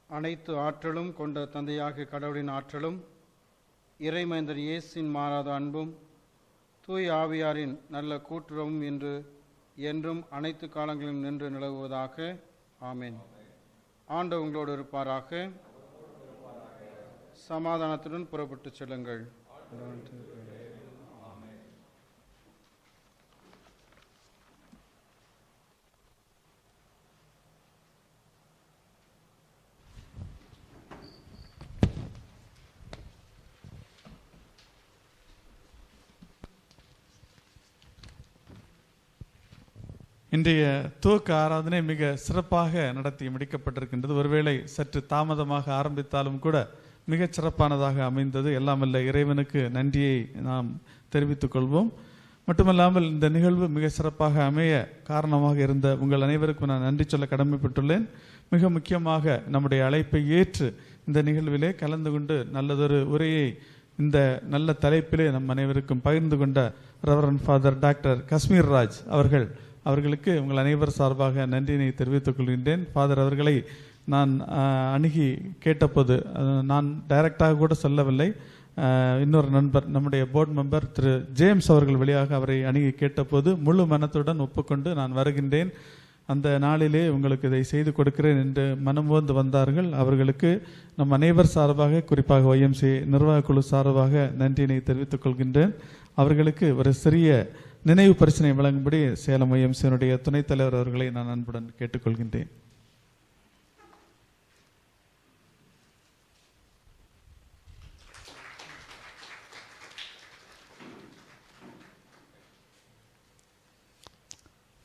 அனைத்து ஆற்றலும் கொண்ட தந்தையாகிய கடவுளின் ஆற்றலும், இறைமைந்தர் இயேசுவின் மாறாத அன்பும், தூய் ஆவியாரின் நல்ல கூட்டுறவும் இன்று என்றும் அனைத்து காலங்களிலும் நின்று நிலவுவதாக. ஆமேன். ஆண்டவர் உங்களோடு இருப்பாராக. சமாதானத்துடன் புறப்பட்டு செல்லுங்கள். இன்றைய துவக்க ஆராதனை மிக சிறப்பாக நடத்தி முடிக்கப்பட்டிருக்கின்றது. ஒருவேளை சற்று தாமதமாக ஆரம்பித்தாலும் கூட மிகச் சிறப்பானதாக அமைந்தது. எல்லாம் வல்ல இறைவனுக்கு நன்றியை நாம் தெரிவித்துக் கொள்வோம். மட்டுமல்லாமல் இந்த நிகழ்வு மிக சிறப்பாக அமைய காரணமாக இருந்த உங்கள் அனைவருக்கும் நான் நன்றி சொல்ல கடமைப்பட்டுள்ளேன். மிக முக்கியமாக நம்முடைய அழைப்பை ஏற்று இந்த நிகழ்விலே கலந்து கொண்டு நல்லதொரு உரையை இந்த நல்ல தலைப்பிலே நம் அனைவருக்கும் பகிர்ந்து கொண்ட reverend father doctor Kashmir Raj அவர்களுக்கு உங்கள் அனைவர் சார்பாக நன்றியினை தெரிவித்துக் கொள்கின்றேன். ஃபாதர் அவர்களை நான் அணுகி கேட்டபோது, நான் டைரக்டாக கூட சொல்லவில்லை, இன்னொரு நண்பர் நம்முடைய போர்டு மெம்பர் திரு ஜேம்ஸ் அவர்கள் வழியாக அவரை அணுகி கேட்டபோது முழு மனத்துடன் ஒப்புக்கொண்டு நான் வருகின்றேன், அந்த நாளிலே உங்களுக்கு இதை செய்து கொடுக்கிறேன் என்று மனமோந்து வந்தார்கள். அவர்களுக்கு நம் அனைவர் சார்பாக, குறிப்பாக YMCA நிர்வாக குழு சார்பாக நன்றியினை தெரிவித்துக் கொள்கின்றேன். அவர்களுக்கு ஒரு சிறிய நினைவு பரிசினை வழங்கும்படி சேலம் YMCA துணைத் தலைவர் அவர்களை நான் அன்புடன் கேட்டுக்கொள்கின்றேன்.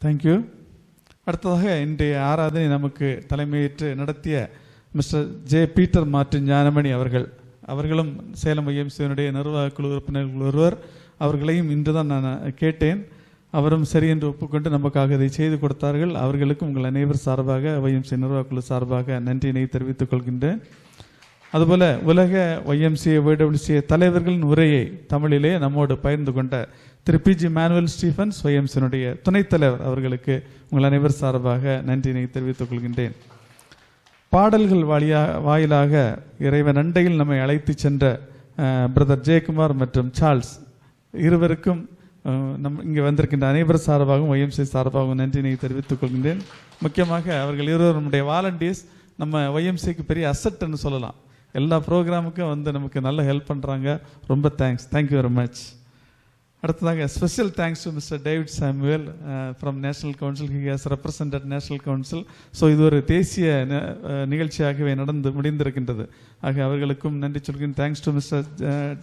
தேங்க்யூ. அடுத்ததாக இன்றைய ஆராதனை நமக்கு தலைமையேற்று நடத்திய mister J Peter Martin Gnanamani அவர்களும் சேலம் YMCA நிர்வாக குழு உறுப்பினர்கள் ஒருவர். அவர்களையும் இன்றுதான் நான் கேட்டேன். அவரும் சரி என்று ஒப்புக்கொண்டு நமக்காக இதை செய்து கொடுத்தார்கள். அவர்களுக்கும் உங்கள் அனைவர் சார்பாக YMCA நிர்வாக குழு சார்பாக நன்றியினை தெரிவித்துக் கொள்கின்றேன். அதுபோல உலக YMCA YWCA தலைவர்களின் உரையை தமிழிலே நம்மோடு பகிர்ந்து கொண்ட திரு PG மேனுவல் ஸ்டீஃபன்ஸ் YMCA துணைத் தலைவர் அவர்களுக்கு உங்கள் அனைவர் சார்பாக நன்றியினை தெரிவித்துக் கொள்கின்றேன். பாடல்கள் வாயிலாக இறைவன் அண்டையில் நம்மை அழைத்து சென்ற பிரதர் ஜெயக்குமார் மற்றும் சார்ல்ஸ் இருவருக்கும் இங்கே வந்திருக்கின்ற அனைவர் சார்பாகவும் YMCA சார்பாகவும் நன்றியினை தெரிவித்துக் கொள்கின்றேன். முக்கியமாக அவர்கள் இருவர் நம்முடைய வாலண்டியர்ஸ், நம்ம YMCAக்கு பெரிய அசட்னு சொல்லலாம். எல்லா ப்ரோக்ராமுக்கும் வந்து நமக்கு நல்ல ஹெல்ப் பண்ணுறாங்க. ரொம்ப தேங்க்யூ வெரி மச். அடுத்ததாக special thanks to mister David Samuel from national council. He has represented national council. So இது ஒரு தேசிய நிகழ்ச்சியாகவே முடிந்திருக்கின்றது. ஆக அவர்களுக்கும் நன்றி சொல்கிறேன். Thanks to mister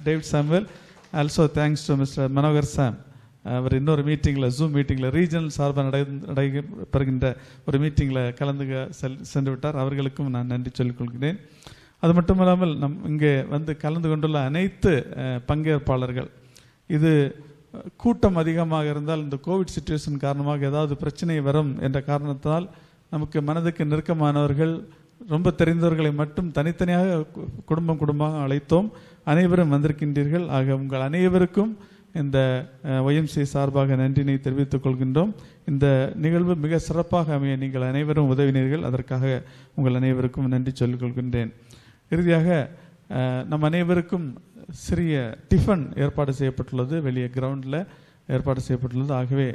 David Samuel. Also thanks to mister Manohar Sam. அவர் இன்னொரு மீட்டிங்கில், ஜூம் மீட்டிங்கில், ரீஜனல் சார்பாக நடைபெறுகின்ற ஒரு மீட்டிங்கில் கலந்து சென்று விட்டார். அவர்களுக்கும் நான் நன்றி சொல்லிக் கொள்கிறேன். அது மட்டுமல்லாமல் இங்கே வந்து கலந்து கொண்டுள்ள அனைத்து பங்கேற்பாளர்கள், இது கூட்டம் அதிகமாக இருந்தால் இந்த கோவிட் சிச்சுவேஷன் காரணமாக ஏதாவது பிரச்சனை வரும் என்ற காரணத்தால் நமக்கு மனதுக்கு நெருக்கமானவர்கள், ரொம்ப தெரிந்தவர்களை மட்டும் தனித்தனியாக குடும்பமாக அழைத்தோம். அனைவரும் வந்திருக்கின்றீர்கள். ஆக உங்கள் அனைவருக்கும் இந்த YMCA சார்பாக நன்றினை தெரிவித்துக் கொள்கின்றோம். இந்த நிகழ்வு மிக சிறப்பாக அமைய நீங்கள் அனைவரும் உதவினீர்கள். அதற்காக உங்கள் அனைவருக்கும் நன்றி சொல்லிக் கொள்கின்றேன். இறுதியாக நம் அனைவருக்கும் சிறிய டிஃபன் ஏற்பாடு செய்யப்பட்டுள்ளது, வெளியே கிரவுண்டில் ஏற்பாடு செய்யப்பட்டுள்ளது. ஆகவே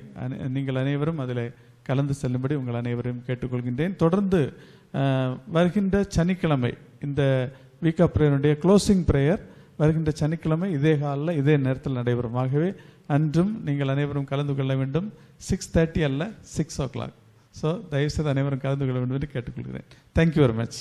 நீங்கள் அனைவரும் அதில் கலந்து செல்லும்படி உங்கள் அனைவரையும் கேட்டுக்கொள்கின்றேன். தொடர்ந்து வருகின்ற சனிக்கிழமை இந்த வீக் ஆஃப் பிரேயருடைய க்ளோசிங் பிரேயர் வருகின்ற சனிக்கிழமை இதே ஹாலில் இதே நேரத்தில் நடைபெறும். ஆகவே அன்றும் நீங்கள் அனைவரும் கலந்து கொள்ள வேண்டும். 6:30 அல்ல, 6 o'clock. ஸோ தயவுசெய்து அனைவரும் கலந்து கொள்ள வேண்டும் என்று கேட்டுக்கொள்கிறேன். Thank you very much.